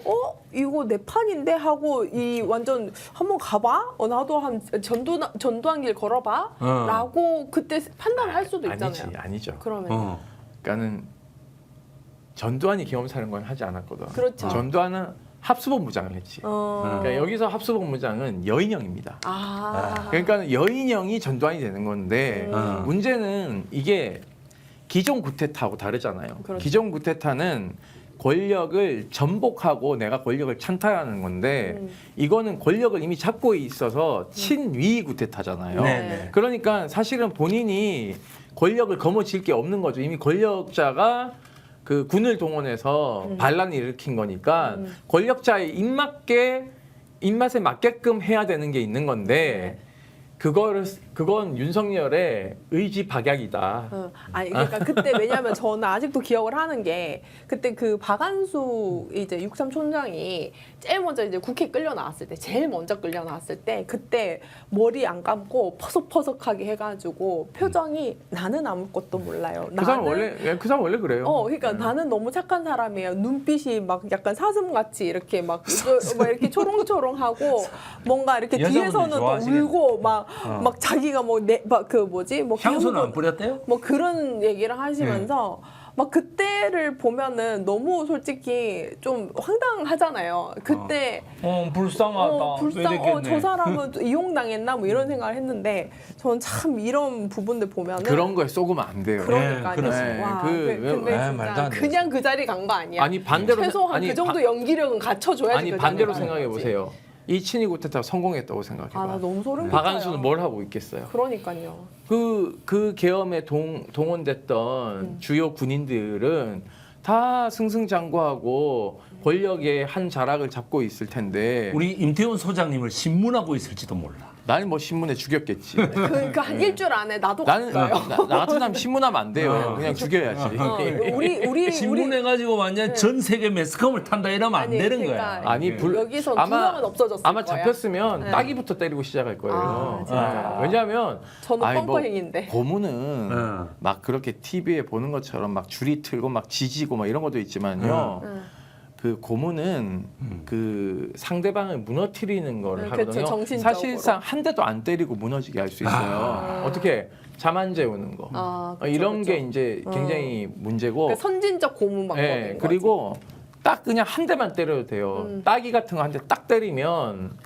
이거 내 판인데 하고 이 완전 한번 가봐 나도 한 전두환 길 걸어봐라고 그때 판단을 할 수도 있잖아요. 아니죠. 그러면 그러니까는 전두환이 계엄사령관 하지 않았거든. 그렇죠. 전두환은 합수본부장을 했지. 그러니까 여기서 합수본부장은 여인형입니다. 그러니까 여인형이 전두환이 되는 건데 문제는 이게 기존 구테타하고 다르잖아요. 그렇죠. 기존 구테타는 권력을 전복하고 내가 권력을 찬탈하는 건데 이거는 권력을 이미 잡고 있어서 친위 구테타잖아요. 네네. 그러니까 사실은 본인이 권력을 거머쥘 게 없는 거죠. 이미 권력자가 그 군을 동원해서 반란을 일으킨 거니까 권력자의 입맛에 맞게끔 해야 되는 게 있는 건데 그건 윤석열의 의지 박약이다. 아니 그러니까 그때 왜냐하면 저는 아직도 기억을 하는 게 그때 그 박안수 이제 육삼 촌장이 제일 먼저 이제 국회 끌려 나왔을 때 제일 먼저 끌려 나왔을 때 그때 머리 안 감고 퍼석퍼석하게 해가지고 표정이 나는 아무것도 몰라요. 그 사람 원래 그래요. 그러니까 나는 너무 착한 사람이에요. 눈빛이 막 약간 사슴같이 이렇게 막 이렇게 초롱초롱하고 뭔가 이렇게 여자분들이 뒤에서는 또 좋아하시겠네. 울고 막 자기가 그 뭐지 뭐 향수는 안 뿌렸대요? 뭐 그런 얘기를 하시면서 막 그때를 보면은 너무 솔직히 좀 황당하잖아요. 그때 불쌍하다. 저 사람은 이용당했나 뭐 이런 생각을 했는데 저는 참 이런 부분들 보면은 그런 거에 쏘으면 안 돼요. 그러니까요. 그렇습니다. 와, 그- 근데 말도 진짜 안 돼. 그냥 그 자리 간 거 아니야? 아니 반대로 최소한 그 정도 연기력은 갖춰줘야지. 아니 그 반대로 자리에 생각해 가는 거지. 보세요. 이 친위 구테타 성공했다고 생각해봐. 나 너무 소름 끼쳐요. 박안수는 뭘 하고 있겠어요? 그러니까요. 그 계엄에 동원됐던 주요 군인들은 다 승승장구하고 권력의 한 자락을 잡고 있을 텐데 우리 임태훈 소장님을 신문하고 있을지도 몰라. 나는 뭐 신문에 죽였겠지. 그러니까 한 일주일 안에 나도 나는 갔어요. 나 같은 사람 신문하면 안 돼요. 그냥 죽여야지. 우리 신문해가지고 완전 전 세계 매스컴을 탄다 이러면 안 아니, 되는 그러니까 거야. 아니 여기서 두 명은 없어졌을 아마 거야. 잡혔으면 네. 따기부터 때리고 시작할 거예요. 아, 진짜요? 왜냐하면 저는 아니, 뭐 뻥뻥행인데. 고문은 응. 막 그렇게 TV에 보는 것처럼 막 줄이 틀고 막 지지고 막 이런 것도 있지만요. 그 고문은 그 상대방을 무너뜨리는 거를 그쵸, 하거든요. 정신적으로. 사실상 한 대도 안 때리고 무너지게 할 수 있어요. 어떻게 잠 안 재우는 거. 그쵸, 이런 그쵸. 게 이제 굉장히 문제고. 그러니까 선진적 고문 방법인 예, 거지. 그리고 딱 그냥 한 대만 때려도 돼요. 따기 같은 거 한 대 딱 때리면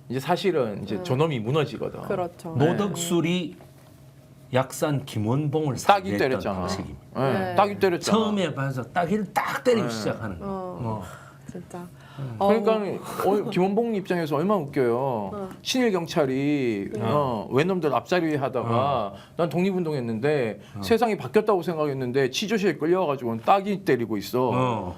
이제 사실은 이제 저놈이 무너지거든. 그렇죠. 노덕술이 약산 김원봉을 따기 살해했던 때렸잖아. 방식입니다. 예, 네. 따기 때렸잖아. 처음에 봐서 따기를 딱 때리고 시작하는 거. 진짜. 그러니까 김원봉 입장에서 얼마나 웃겨요. 친일 경찰이 외놈들 앞자리 하다가 난 독립운동했는데 세상이 바뀌었다고 생각했는데 치조실에 끌려와가지고 따기 때리고 있어.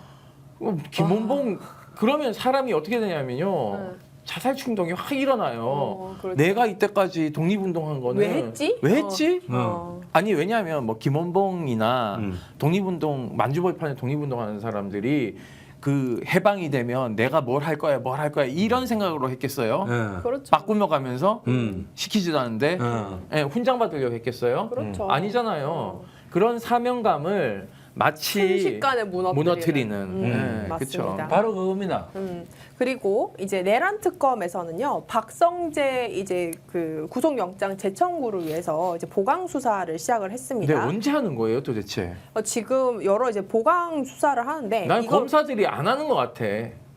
그럼 김원봉 그러면 사람이 어떻게 되냐면요. 자살 충동이 확 일어나요. 그렇죠. 내가 이때까지 독립운동한 거는 왜 했지? 왜 했지? 어. 아니 왜냐하면 뭐 김원봉이나 독립운동 만주벌판에 독립운동하는 사람들이 그 해방이 되면 내가 뭘 할 거야 이런 생각으로 했겠어요? 그렇죠. 막 꾸며가면서 시키지도 않는데 예, 훈장 받으려고 했겠어요? 그렇죠. 아니잖아요. 그런 사명감을 마치 순식간에 무너뜨리는. 예, 맞습니다. 그쵸. 바로 그겁니다. 그리고 이제 내란 특검에서는요 박성재 이제 그 구속영장 재청구를 위해서 이제 보강 수사를 시작을 근데 했습니다. 언제 하는 거예요, 도대체? 지금 여러 이제 보강 수사를 하는데 난 이걸 검사들이 안 하는 것 같아.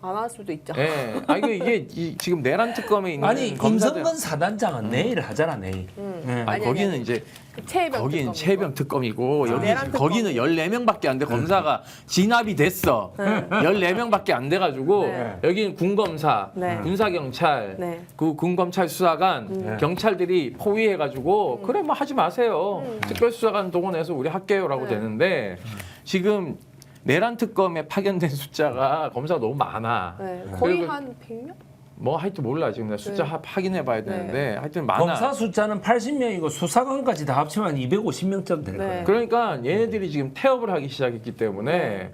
안 할 수도 있죠. 예. 아 이게 지금 내란 특검에 있는 아니 검사들. 임성근 사단장은 내일 하잖아 내일. 예. 아니, 거기는 이제 최혜병 거긴 특검이고. 최병 특검이고 여기 내란 특검. 거기는 14명밖에 안 돼. 검사가 진압이 됐어. 14명밖에 안 돼 가지고 네. 여기는 군검사, 네. 군사경찰, 네. 그 군검찰 수사관, 경찰들이 포위해 가지고 그래 뭐 하지 마세요. 특별수사관 동원해서 우리 할게요라고 되는데 지금 내란 특검에 파견된 숫자가 검사가 너무 많아. 네, 거의 그리고 한 100명? 뭐 하여튼 몰라 지금 내가 숫자 네. 확인해 봐야 되는데 하여튼 많아. 검사 숫자는 80명이고 수사관까지 다 합치면 250명쯤 될 네. 거예요. 그러니까 얘네들이 지금 태업을 하기 시작했기 때문에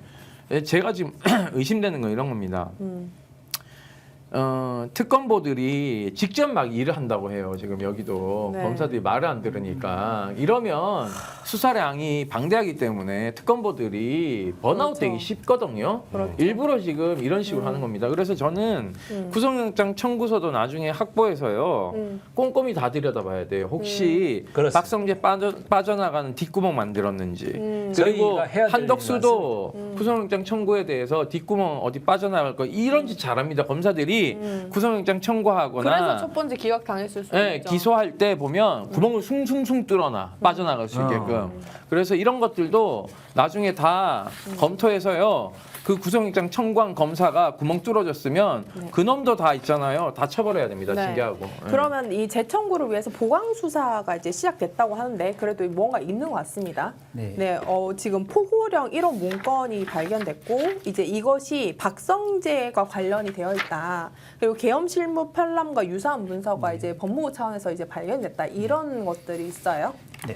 제가 지금 의심되는 건 이런 겁니다. 특검보들이 직접 막 일을 한다고 해요. 지금 여기도 네. 검사들이 말을 안 들으니까 이러면 수사량이 방대하기 때문에 특검보들이 번아웃되기 그렇죠. 쉽거든요. 그렇죠. 일부러 지금 이런 식으로 하는 겁니다. 그래서 저는 구속영장 청구서도 나중에 확보해서요. 꼼꼼히 다 들여다봐야 돼요. 혹시 그렇습니다. 박성재 빠져나가는 뒷구멍 만들었는지 그리고 저희가 해야 될 한덕수도 구속영장 청구에 대해서 뒷구멍 어디 빠져나갈 거 이런 짓 잘합니다. 검사들이 구속영장 청구하거나 그래서 첫 번째 기각 당했을 수도 예, 있죠. 기소할 때 보면 구멍을 숭숭숭 뚫어놔 빠져나갈 수 있게끔. 그래서 이런 것들도 나중에 다 검토해서요. 그 구속영장 청구한 검사가 구멍 뚫어졌으면 그 놈도 다 있잖아요. 다 처벌해야 됩니다. 네. 징계하고. 예. 그러면 이 재청구를 위해서 보강 수사가 이제 시작됐다고 하는데 그래도 뭔가 있는 것 같습니다. 네. 지금 포고령 1호 문건이 발견됐고 이제 이것이 박성재가 관련이 되어 있다. 그리고 계엄 실무 편람과 유사한 문서가 이제 법무부 차원에서 이제 발견됐다. 이런 것들이 있어요. 네.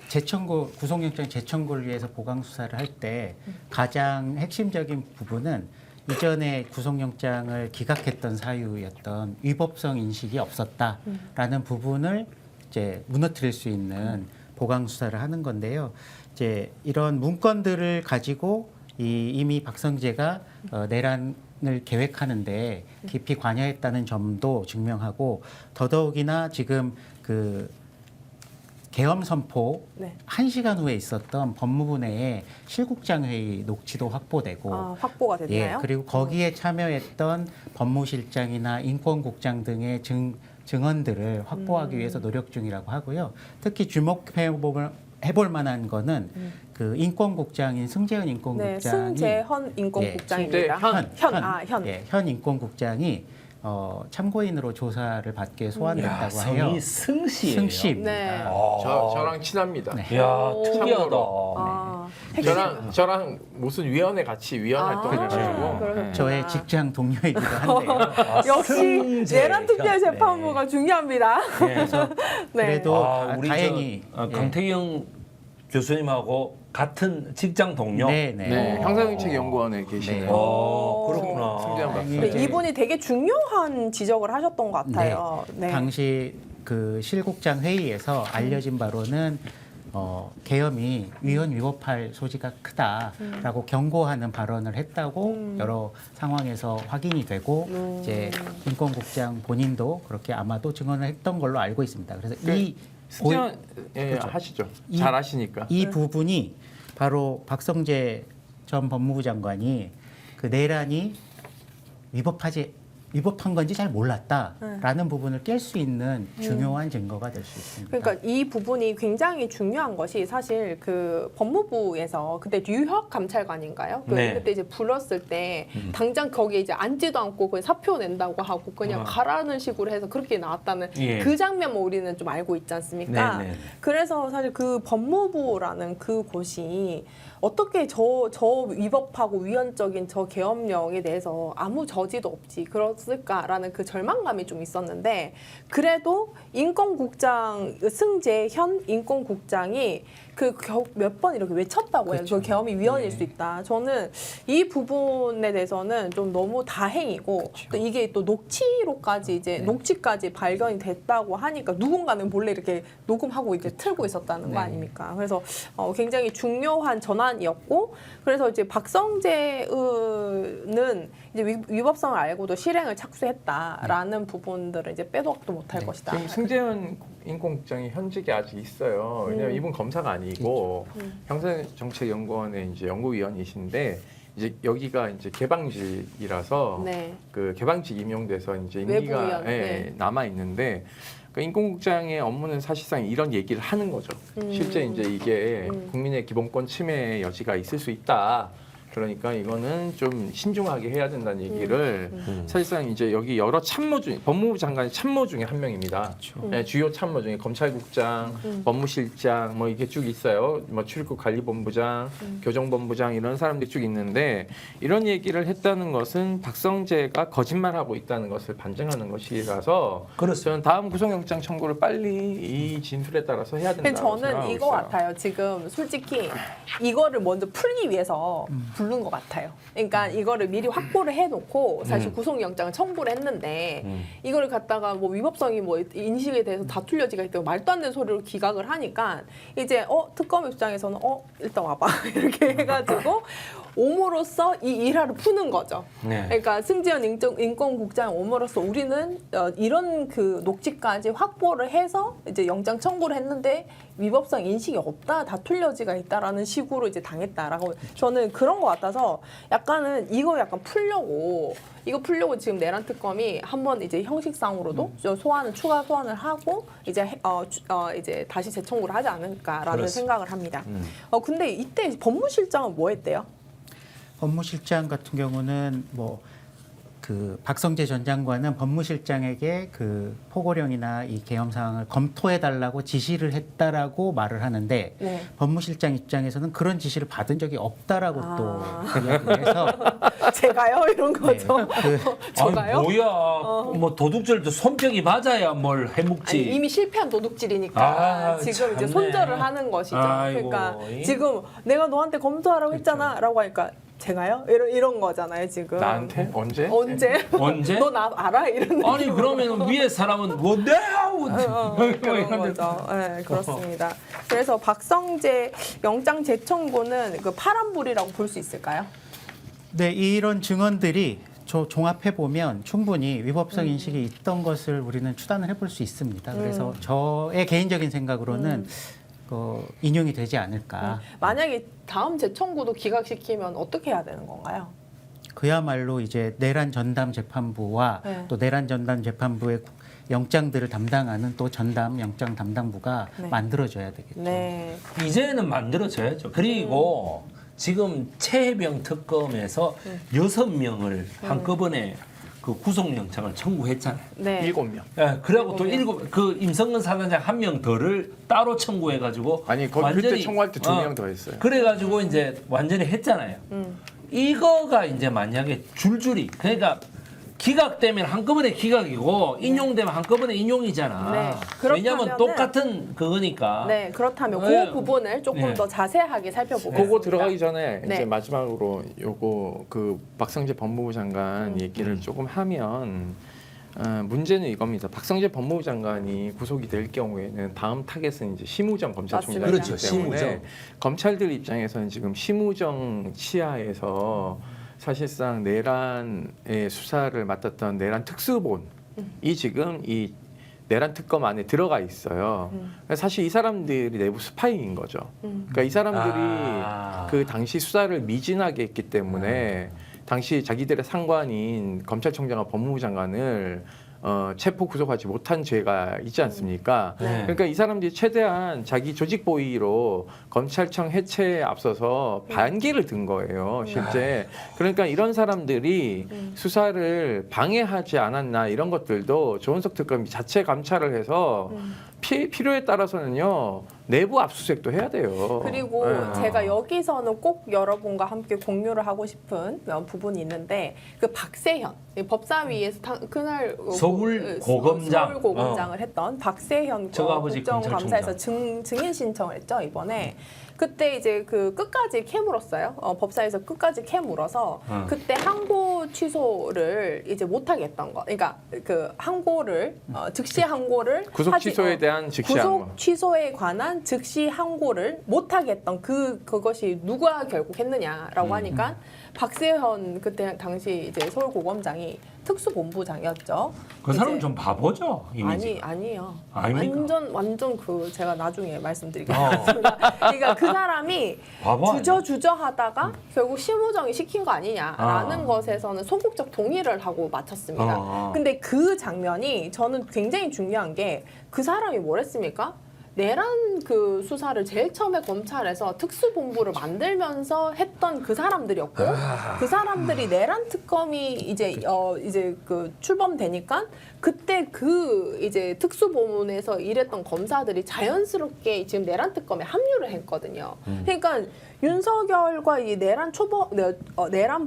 재청구 구속영장 재청구를 위해서 보강 수사를 할 때 가장 핵심적인 부분은 이전에 구속영장을 기각했던 사유였던 위법성 인식이 없었다라는 부분을 이제 무너뜨릴 수 있는 보강 수사를 하는 건데요. 이제 이런 문건들을 가지고 이미 박성재가 내란을 계획하는데 깊이 관여했다는 점도 증명하고 더더욱이나 지금 그 계엄 선포 네. 1시간 후에 있었던 법무부 내에 실국장 회의 녹취도 확보되고 확보가 예, 됐나요? 그리고 거기에 참여했던 법무실장이나 인권국장 등의 증언들을 확보하기 위해서 노력 중이라고 하고요. 특히 주목해볼 만한 거는 그 인권국장인 승재현 인권국장이 네, 승재현 인권국장입니다. 승재현. 현. 현 인권국장이 참고인으로 조사를 받게 소환됐다고 성이 해요. 승씨예요. 승씨입니다. 네. 저랑 친합니다. 야, 특이하다. 아, 저랑 무슨 위원회 같이 위원 활동해가지고 그렇구나. 저의 직장 동료이기도 한데요. 역시 승재. 내란 특별 재판부가 중요합니다. 그래서 네. 그래도 우리 다행히 예. 강태경 교수님하고 같은 직장 동료. 네. 네, 형사정책연구원에 계시는 네. 그렇구나. 승재한 박사. 근데 이제- 이분이 되게 중요한 지적을 하셨던 것 같아요. 네. 당시 그 실국장 회의에서 알려진 바로는 계엄이 위헌 위법할 소지가 크다라고 경고하는 발언을 했다고 여러 상황에서 확인이 되고 이제 인권국장 본인도 그렇게 아마도 증언을 했던 걸로 알고 있습니다. 그래서 이 승재한 그렇죠. 하시죠. 이- 잘 하시니까. 이 부분이 바로 박성재 전 법무부 장관이 그 내란이 위법한 건지 잘 몰랐다라는 부분을 깰 수 있는 중요한 증거가 될 수 있습니다. 그러니까 이 부분이 굉장히 중요한 것이 사실 그 법무부에서 그때 류혁 감찰관인가요? 네. 그때 이제 불렀을 때 당장 거기에 이제 앉지도 않고 그냥 사표 낸다고 하고 그냥 가라는 식으로 해서 그렇게 나왔다는 예. 그 장면만 우리는 좀 알고 있지 않습니까? 네. 그래서 사실 그 법무부라는 그 곳이 어떻게 저 위법하고 위헌적인 저 계엄령에 대해서 아무 저지도 없지 그랬을까라는 그 절망감이 좀 있었는데 그래도 인권국장 승재 현 인권국장이 그 몇 번 이렇게 외쳤다고 해요. 그 계엄이 위헌일 수 있다. 저는 이 부분에 대해서는 좀 너무 다행이고 또 이게 또 녹취로까지 이제 녹취까지 발견이 됐다고 하니까 누군가는 몰래 이렇게 녹음하고 이렇게 틀고 있었다는 거 아닙니까? 그래서 굉장히 중요한 전환이었고 그래서 이제 박성재는 이제 위법성을 알고도 실행을 착수했다라는 부분들을 이제 빼도록도 못할 것이다. 지금 승재현 인권국장이 현직에 아직 있어요. 왜냐면 이분 검사가 아니고 형사정책연구원의 이제 연구위원이신데 이제 여기가 이제 개방직이라서 네. 그 개방직 임용돼서 이제 임기가 외부위원, 네. 남아 있는데 그 인권국장의 업무는 사실상 이런 얘기를 하는 거죠. 실제 이제 이게 국민의 기본권 침해의 여지가 있을 수 있다. 그러니까 이거는 좀 신중하게 해야 된다는 얘기를 사실상 이제 여기 여러 참모 중 법무부 장관의 참모 중에 한 명입니다. 네, 주요 참모 중에 검찰국장, 법무실장 뭐 이게 쭉 있어요. 뭐 출입국관리본부장, 교정본부장 이런 사람들이 쭉 있는데 이런 얘기를 했다는 것은 박성재가 거짓말하고 있다는 것을 반증하는 것이라서 그렇습니다. 저는 다음 구속영장 청구를 빨리 이 진술에 따라서 해야 근데 된다고 저는 생각하고 이거 있어요. 같아요. 지금 솔직히 이거를 먼저 풀기 위해서 부른 것 같아요. 그러니까 이거를 미리 확보를 해놓고 사실 구속영장을 청구를 했는데 이거를 갖다가 뭐 위법성이 뭐 인식에 대해서 다툴 여지가 있다고 말도 안 되는 소리로 기각을 하니까 이제 특검 입장에서는 일단 와봐 이렇게 해가지고 옴으로써 이 일화를 푸는 거죠. 네. 그러니까 승재현 인권국장 옴으로써 우리는 이런 그 녹취까지 확보를 해서 이제 영장 청구를 했는데 위법성 인식이 없다, 다툴 여지가 있다라는 식으로 이제 당했다라고 저는 그런 것 같아서 약간은 이거 약간 풀려고 지금 내란 특검이 한번 이제 형식상으로도 추가 소환을 하고 이제 이제 다시 재청구를 하지 않을까라는 그렇습니다. 생각을 합니다. 근데 이때 법무실장은 뭐 했대요? 법무실장 같은 경우는 뭐 그 박성재 전 장관은 법무실장에게 그 포고령이나 이 계엄 사항을 검토해 달라고 지시를 했다라고 말을 하는데 네. 법무실장 입장에서는 그런 지시를 받은 적이 없다라고 아. 또 이야기를 해서 제가요 이런 네, 거죠. 그 저가요? 아니, 뭐야? 뭐 도둑질도 손뼉이 맞아야 뭘 해묵지. 아니, 이미 실패한 도둑질이니까 아, 지금 참네. 이제 손절을 하는 것이죠. 아이고, 그러니까 이- 지금 내가 너한테 검토하라고 했잖아라고 하니까 제가요? 이런 거잖아요 지금. 나한테 언제? 언제? 언제? 너 나 알아? 이런 아니 그러면 위에 사람은 뭐 내가 그런 거죠. 네, 그렇습니다. 그래서 박성재 영장 재청구는 그 파란불이라고 볼 수 있을까요? 네, 이런 증언들이 종합해 보면 충분히 위법성 인식이 있던 것을 우리는 추단을 해볼 수 있습니다. 그래서 저의 개인적인 생각으로는 인용이 되지 않을까. 만약에 다음 재청구도 기각시키면 어떻게 해야 되는 건가요? 그야말로 이제 내란 전담 재판부와 네. 또 내란 전담 재판부의 영장들을 담당하는 또 전담 영장 담당부가 네. 만들어져야 되겠죠. 네. 이제는 만들어져야죠. 그리고 지금 최혜병 특검에서 6명을 한꺼번에 그 구속영장을 청구했잖아요. 네. 7명. 예, 그리고 또 일곱 명. 그 임성근 사단장 한 명 더를 따로 청구해가지고 아니 거기 그때 청구할 때 2명 더 했어요. 그래가지고 이제 완전히 했잖아요. 이거가 이제 만약에 줄줄이 그러니까 기각되면 한꺼번에 기각이고 인용되면 한꺼번에 인용이잖아. 네. 왜냐하면 그렇다면은- 똑같은 그거니까. 네, 그렇다면 네. 그 부분을 조금 네. 더 자세하게 살펴보겠습니다. 그거 들어가기 전에 네. 이제 마지막으로 요거 그 박성재 법무부 장관 얘기를 조금 하면 문제는 이겁니다. 박성재 법무부 장관이 구속이 될 경우에는 다음 타겟은 이제 심우정 검찰총장이기 맞습니다. 때문에 그렇죠. 심우정. 검찰들 입장에서는 지금 심우정 치하에서 사실상 내란의 수사를 맡았던 내란 특수본이 지금 이 내란 특검 안에 들어가 있어요. 사실 이 사람들이 내부 스파이인 거죠. 그러니까 이 사람들이 그 당시 수사를 미진하게 했기 때문에 당시 자기들의 상관인 검찰총장과 법무부 장관을 체포 구속하지 못한 죄가 있지 않습니까? 네. 그러니까 이 사람들이 최대한 자기 조직 보위로 검찰청 해체에 앞서서 반기를 든 거예요, 실제. 그러니까 이런 사람들이 수사를 방해하지 않았나 이런 것들도 조은석 특검이 자체 감찰을 해서 필요에 따라서는요 내부 압수수색도 해야 돼요. 그리고 네. 제가 여기서는 꼭 여러분과 함께 공유를 하고 싶은 부분이 있는데 그 박세현 이 법사위에서 그날 서울 고검장. 서울 고검장을 했던 박세현 저 아버지 국정감사에서 증인 신청을 했죠 이번에. 그때 이제 그 끝까지 캐물었어요. 법사위에서 끝까지 캐물어서 그때 항고 취소를 이제 못하게 했던 거. 그러니까 그 항고를 즉시 항고를 구속 취소에 대한 즉시 구속 항고. 취소에 관한 즉시 항고를 못하게 했던 그것이 누가 결국 했느냐라고 하니까 박세현 그때 당시 이제 서울고검장이 특수본부장이었죠. 그 사람은 이제 좀 바보죠. 이미지. 아니에요. 아닙니까? 완전 그 제가 나중에 말씀드리겠습니다. 그러니까 그 사람이 바보 아니야? 주저하다가 결국 심우정이 시킨 거 아니냐라는 것에서는 소극적 동의를 하고 마쳤습니다. 근데 그 장면이 저는 굉장히 중요한 게 그 사람이 뭘 했습니까? 내란 그 수사를 제일 처음에 검찰에서 특수본부를 만들면서 했던 그 사람들이었고 그 사람들이 내란 특검이 이제 그 출범되니까 그때 그 이제 특수본에서 일했던 검사들이 자연스럽게 지금 내란 특검에 합류를 했거든요. 그러니까 윤석열과 이 내란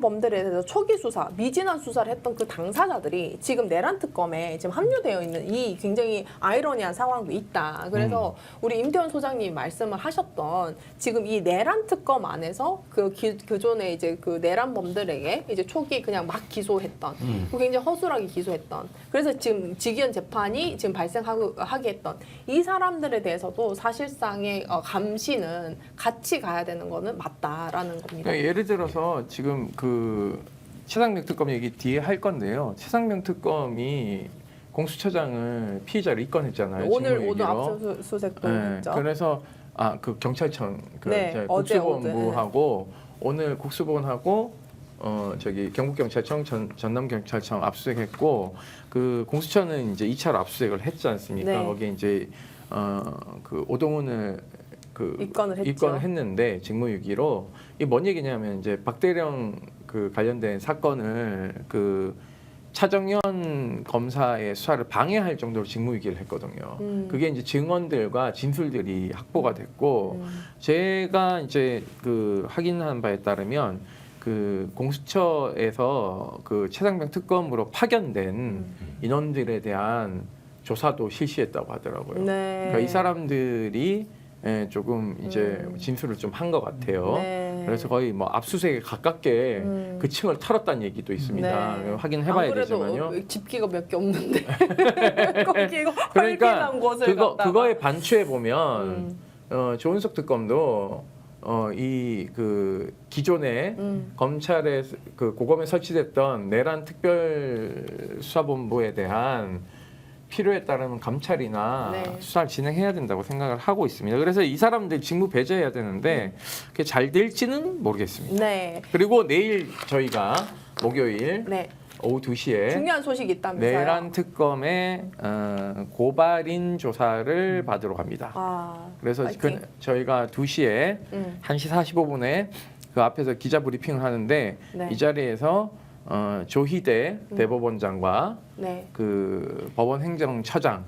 범들에 대해서 초기 수사, 미진한 수사를 했던 그 당사자들이 지금 내란 특검에 지금 합류되어 있는 이 굉장히 아이러니한 상황도 있다. 그래서 우리 임태원 소장님 말씀을 하셨던 지금 이 내란 특검 안에서 그전에 이제 그 내란범들에게 이제 초기 그냥 막 기소했던 굉장히 허술하게 기소했던 그래서 지금 직위원 재판이 지금 발생하게 했던 이 사람들에 대해서도 사실상의 감시는 같이 가야 되는 거는 맞다라는 겁니다. 그러니까 예를 들어서 지금 그 최상병 특검 얘기 뒤에 할 건데요. 최상병 특검이 공수처장을 피의자로 입건했잖아요. 오늘 직무유기로. 압수수색도 네, 했죠. 그래서 그 경찰청 네, 이제 어제, 국수본부하고 오늘 국수본하고 저기 경북경찰청 전남경찰청 압수수색했고 그 공수처는 이제 2차로 압수수색을 했지 않습니까? 네. 거기에 이제 그 오동훈을 입건을 했죠. 입건을 했는데 직무유기로 이게 뭔 얘기냐면 이제 박대령 그 관련된 사건을 그 차정현 검사의 수사를 방해할 정도로 직무유기를 했거든요. 그게 이제 증언들과 진술들이 확보가 됐고 제가 이제 그 확인한 바에 따르면 그 공수처에서 그 최상병 특검으로 파견된 인원들에 대한 조사도 실시했다고 하더라고요. 네. 그러니까 이 사람들이 조금 이제 진술을 좀 한 것 같아요. 네. 그래서 거의 뭐 압수수색에 가깝게 그 층을 털었다는 얘기도 있습니다. 네. 확인해봐야 안 그래도 되지만요. 집기가 몇 개 없는데 거기 이거 그러니까 헐게난 곳을 갔다가. 그거에 반추해 보면 조은석 특검도 이 그 기존에 검찰의 그 고검에 설치됐던 내란 특별수사본부에 대한 필요에 따른 감찰이나 네. 수사를 진행해야 된다고 생각을 하고 있습니다. 그래서 이 사람들 직무 배제해야 되는데 그게 잘 될지는 모르겠습니다. 네. 그리고 내일 저희가 목요일 네. 오후 2시에 중요한 소식이 있다면서요. 내란 특검의 고발인 조사를 받으러 갑니다. 아, 그래서 파이팅. 저희가 2시에 1시 45분에 그 앞에서 기자 브리핑을 하는데 네. 이 자리에서 조희대 대법원장과 네. 그 법원 행정처장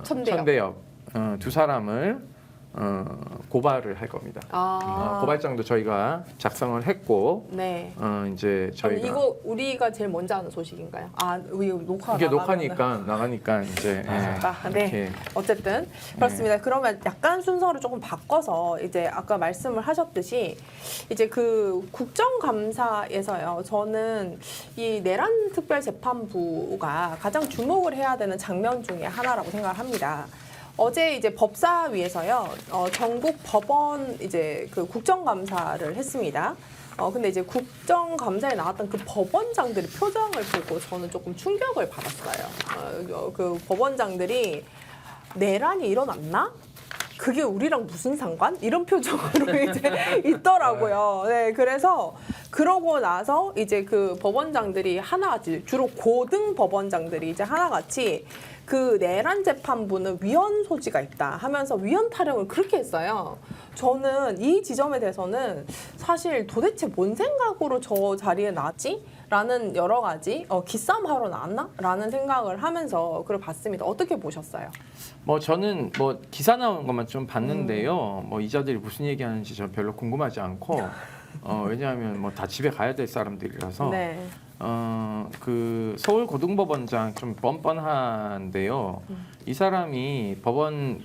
천대엽 두 사람을 고발을 할 겁니다. 고발장도 저희가 작성을 했고 네. 이제 저희가 이거 우리가 제일 먼저 하는 소식인가요? 우리 녹화 이게 나가니까 이제 네. 이렇게 어쨌든 그렇습니다. 그러면 약간 순서를 조금 바꿔서 이제 아까 말씀을 하셨듯이 이제 그 국정감사에서요. 저는 이 내란 특별재판부가 가장 주목을 해야 되는 장면 중에 하나라고 생각을 합니다. 어제 이제 법사위에서요, 전국 법원 이제 그 국정감사를 했습니다. 근데 이제 국정감사에 나왔던 그 법원장들의 표정을 보고 저는 조금 충격을 받았어요. 그 법원장들이 내란이 일어났나? 그게 우리랑 무슨 상관? 이런 표정으로 이제 있더라고요. 네, 그래서 그러고 나서 이제 그 법원장들이 하나같이, 주로 고등 법원장들이 이제 하나같이 그 내란 재판부는 위헌 소지가 있다 하면서 위헌 타령을 그렇게 했어요. 저는 이 지점에 대해서는 사실 도대체 뭔 생각으로 저 자리에 나왔지? 라는 여러 가지 기싸움하러 나왔나? 라는 생각을 하면서 그걸 봤습니다. 어떻게 보셨어요? 뭐 저는 뭐 기사 나오는 것만 좀 봤는데요. 뭐 이자들이 무슨 얘기하는지 저는 별로 궁금하지 않고 왜냐하면 뭐 다 집에 가야 될 사람들이라서 네. 그 서울 고등법원장 좀 뻔뻔한데요. 이 사람이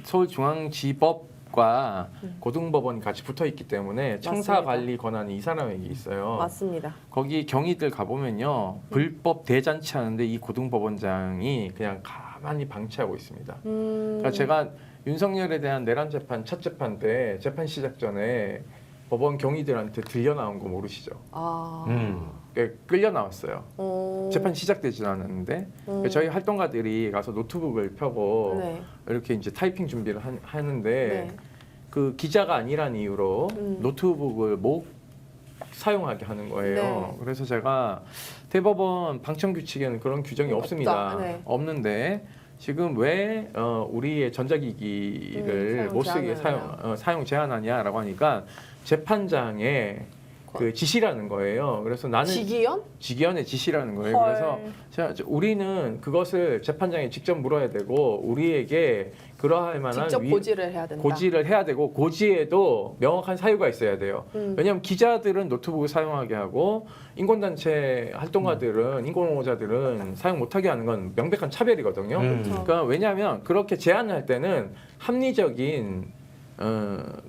서울중앙지법과 고등법원 같이 붙어 있기 때문에 청사 맞습니다. 관리 권한이 이 사람에게 있어요. 맞습니다. 거기 경위들 가보면요. 불법 대잔치 하는데 이 고등법원장이 그냥 가만히 방치하고 있습니다. 그러니까 제가 윤석열에 대한 내란 재판 첫 재판 때 재판 시작 전에 법원 경위들한테 들려 나온 거 모르시죠? 끌려 나왔어요. 재판 시작되지도 않았는데 저희 활동가들이 가서 노트북을 펴고 네. 이렇게 이제 타이핑 준비를 하는데 네. 그 기자가 아니란 이유로 노트북을 못 사용하게 하는 거예요. 네. 그래서 제가 대법원 방청 규칙에는 그런 규정이 없습니다. 네. 없는데 지금 왜 우리의 전자기기를 못 쓰게 사용 제한하냐라고 하니까 재판장의 그 지시라는 거예요. 그래서 나는 직위원의 지시라는 거예요. 그래서 우리는 그것을 재판장에 직접 물어야 되고 우리에게 그러할 만한 직접 고지를 해야 된다. 고지를 해야 되고 고지에도 명확한 사유가 있어야 돼요. 왜냐하면 기자들은 노트북을 사용하게 하고 인권단체 활동가들은 인권옹호자들은 사용 못하게 하는 건 명백한 차별이거든요. 그러니까 왜냐하면 그렇게 제한할 때는 합리적인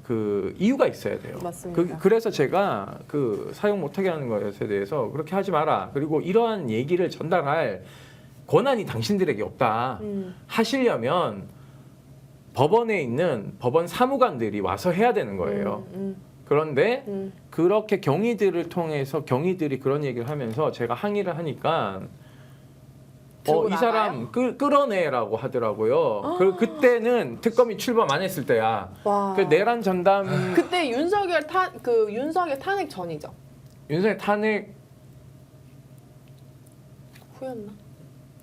그 이유가 있어야 돼요. 맞습니다. 그래서 제가 그 사용 못하게 하는 것에 대해서 그렇게 하지 마라. 그리고 이러한 얘기를 전달할 권한이 당신들에게 없다. 하시려면 법원에 있는 법원 사무관들이 와서 해야 되는 거예요. 그런데 그렇게 경위들을 통해서 경위들이 그런 얘기를 하면서 제가 항의를 하니까 이 사람 끌어내라고 하더라고요. 그때는 특검이 출범 안 했을 때야. 그 내란 전담 그때 윤석열 탄핵 전이죠. 윤석열 탄핵 후였나?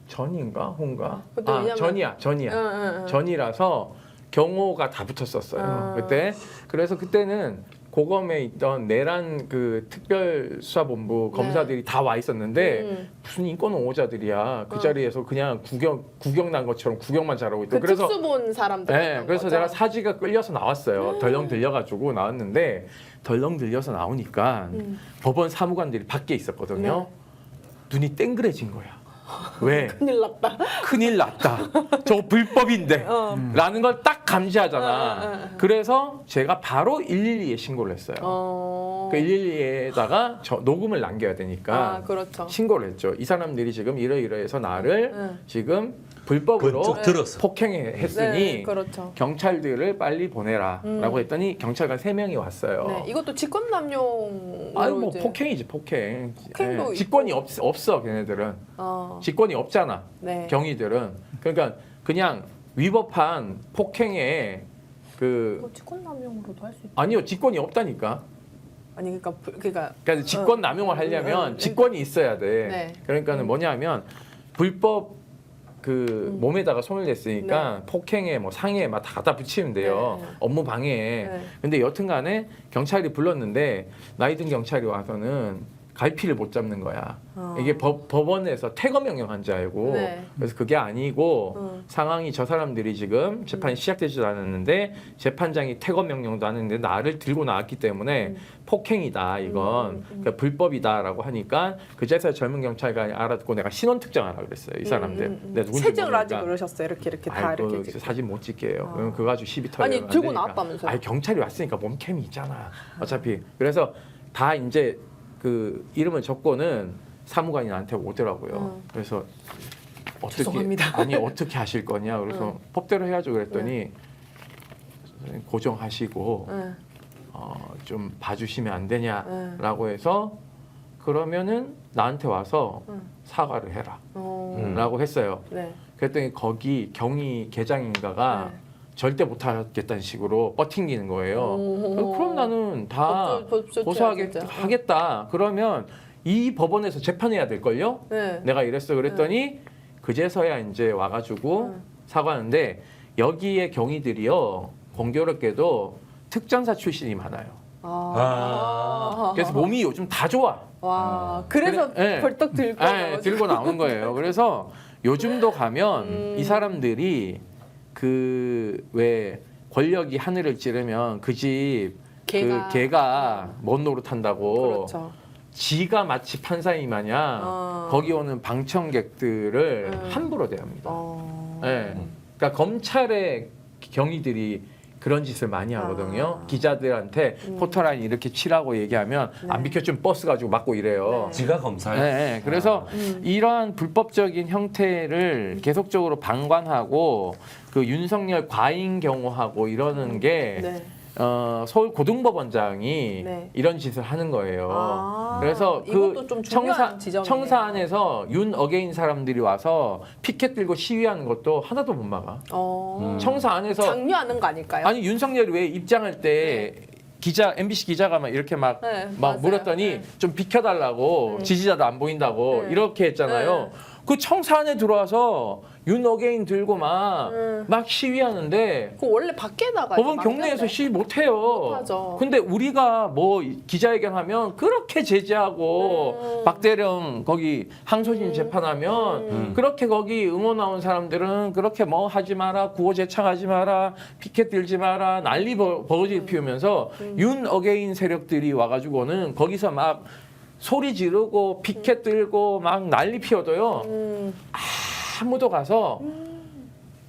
전인가 후인가? 그때 왜냐면- 전이야. 전이라서 경호가 다 붙었었어요. 그때 그래서 그때는 고검에 있던 내란 그 특별수사본부 검사들이 다 와 있었는데 무슨 인권옹호자들이야. 그 자리에서 그냥 구경 난 것처럼 구경만 잘하고 있고. 그래서 특수본 사람들. 네, 그래서 제가 사지가 끌려서 나왔어요. 덜렁 들려가지고 나왔는데 덜렁 들려서 나오니까 법원 사무관들이 밖에 있었거든요. 눈이 땡그레진 거야. 왜? 큰일 났다. 저거 불법인데. 라는 걸 딱 감지하잖아. 그래서 제가 바로 112에 신고를 했어요. 그 112에다가 녹음을 남겨야 되니까 그렇죠. 신고를 했죠. 이 사람들이 지금 이러이러해서 나를 지금 불법으로 폭행했으니 네, 그렇죠. 경찰들을 빨리 보내라라고 했더니 경찰관 3명이 왔어요. 네, 이것도 직권남용으로 아니 뭐 폭행이지 폭행. 폭행도 직권이 없어 걔네들은. 직권이 없잖아. 네. 경위들은. 그러니까 그냥 위법한 폭행에 직권남용으로도 할 수 있죠. 아니요 직권이 없다니까. 아니 그러니까 직권 남용을 하려면 직권이 있어야 돼. 네. 그러니까는 뭐냐면 불법 몸에다가 손을 댔으니까 폭행에 뭐 상해에 막 다 갖다 붙이면 돼요. 네. 업무 방해에. 근데 여튼간에 경찰이 불렀는데 나이 든 경찰이 와서는 갈피를 못 잡는 거야. 이게 법원에서 퇴거 명령한 줄 알고 네. 그래서 그게 아니고 상황이 저 사람들이 지금 재판이 시작되지도 않았는데 재판장이 퇴거 명령도 하는데 나를 들고 나왔기 때문에 폭행이다 이건 그러니까 불법이다라고 하니까 그제서야 젊은 경찰관이 알아듣고 내가 신원 특정하라 그랬어요 이 사람들. 내가 누군지 세증을 하지 모르니까. 그러셨어요. 이렇게 다 아이고, 이렇게 찍고. 사진 못 찍게요. 그거 가지고 시비 털면 아니, 안 들고 되니까. 나왔다면서요? 아니 경찰이 왔으니까 몸캠이 있잖아. 어차피 그래서 다 이제 그 이름을 적고는 사무관이 나한테 오더라고요. 그래서 어떻게 죄송합니다. 아니 어떻게 하실 거냐. 그래서 법대로 해야죠. 그랬더니 선생님 고정하시고 네. 좀 봐주시면 안 되냐라고 해서 그러면은 나한테 와서 사과를 해라. 라고 했어요. 네. 그랬더니 거기 경위 계장인가가 네. 절대 못하겠다는 식으로 뻗팅기는 거예요. 오. 그럼 나는 다 법조치야, 고소하겠다. 진짜. 하겠다. 그러면 이 법원에서 재판해야 될걸요? 네. 내가 이랬어. 그랬더니 그제서야 이제 와가지고 사과하는데 여기에 경위들이요. 공교롭게도 특전사 출신이 많아요. 그래서 몸이 요즘 다 좋아. 와, 그래서 그래, 예. 벌떡 들고 네, 들고 나오는 거예요. 그래서 요즘도 가면 이 사람들이 그 왜 권력이 하늘을 찌르면 그 집 개가. 그 개가 먼 노릇한다고 그렇죠. 지가 마치 판사이 마냥 거기 오는 방청객들을 함부로 대합니다. 네. 그러니까 검찰의 경위들이 그런 짓을 많이 하거든요. 기자들한테 포토라인 이렇게 치라고 얘기하면 안 비켜주면 버스 가지고 맞고 이래요. 지가 검사예요. 네, 네. 그래서 이러한 불법적인 형태를 계속적으로 방관하고 그 윤석열 과잉 경호하고 이러는 게 네. 서울 고등법원장이 네. 이런 짓을 하는 거예요. 아, 그래서 이것도 그 좀 중요한 지점이네요. 청사 안에서 윤 어게인 사람들이 와서 피켓 들고 시위하는 것도 하나도 못 막아. 청사 안에서 장려하는 거 아닐까요? 아니 윤석열이 왜 입장할 때 기자 MBC 기자가 막 이렇게 막 네, 막 맞아요. 물었더니 네. 좀 비켜달라고 지지자도 안 보인다고 네. 이렇게 했잖아요. 그 청사 안에 들어와서 윤 어게인 들고 막 시위하는데 그 원래 밖에다가 법원 이제 경내에서 맡겼네. 시위 못 해요. 못하죠. 근데 우리가 뭐 기자회견하면 그렇게 제지하고 박대령 거기 항소심 재판하면 그렇게 거기 응원 나온 사람들은 그렇게 뭐 하지 마라 구호 제창하지 마라 피켓 들지 마라 난리 버거지 피우면서 윤 어게인 세력들이 와가지고는 거기서 막 소리 지르고 피켓 들고 막 난리 피워도요 아무도 가서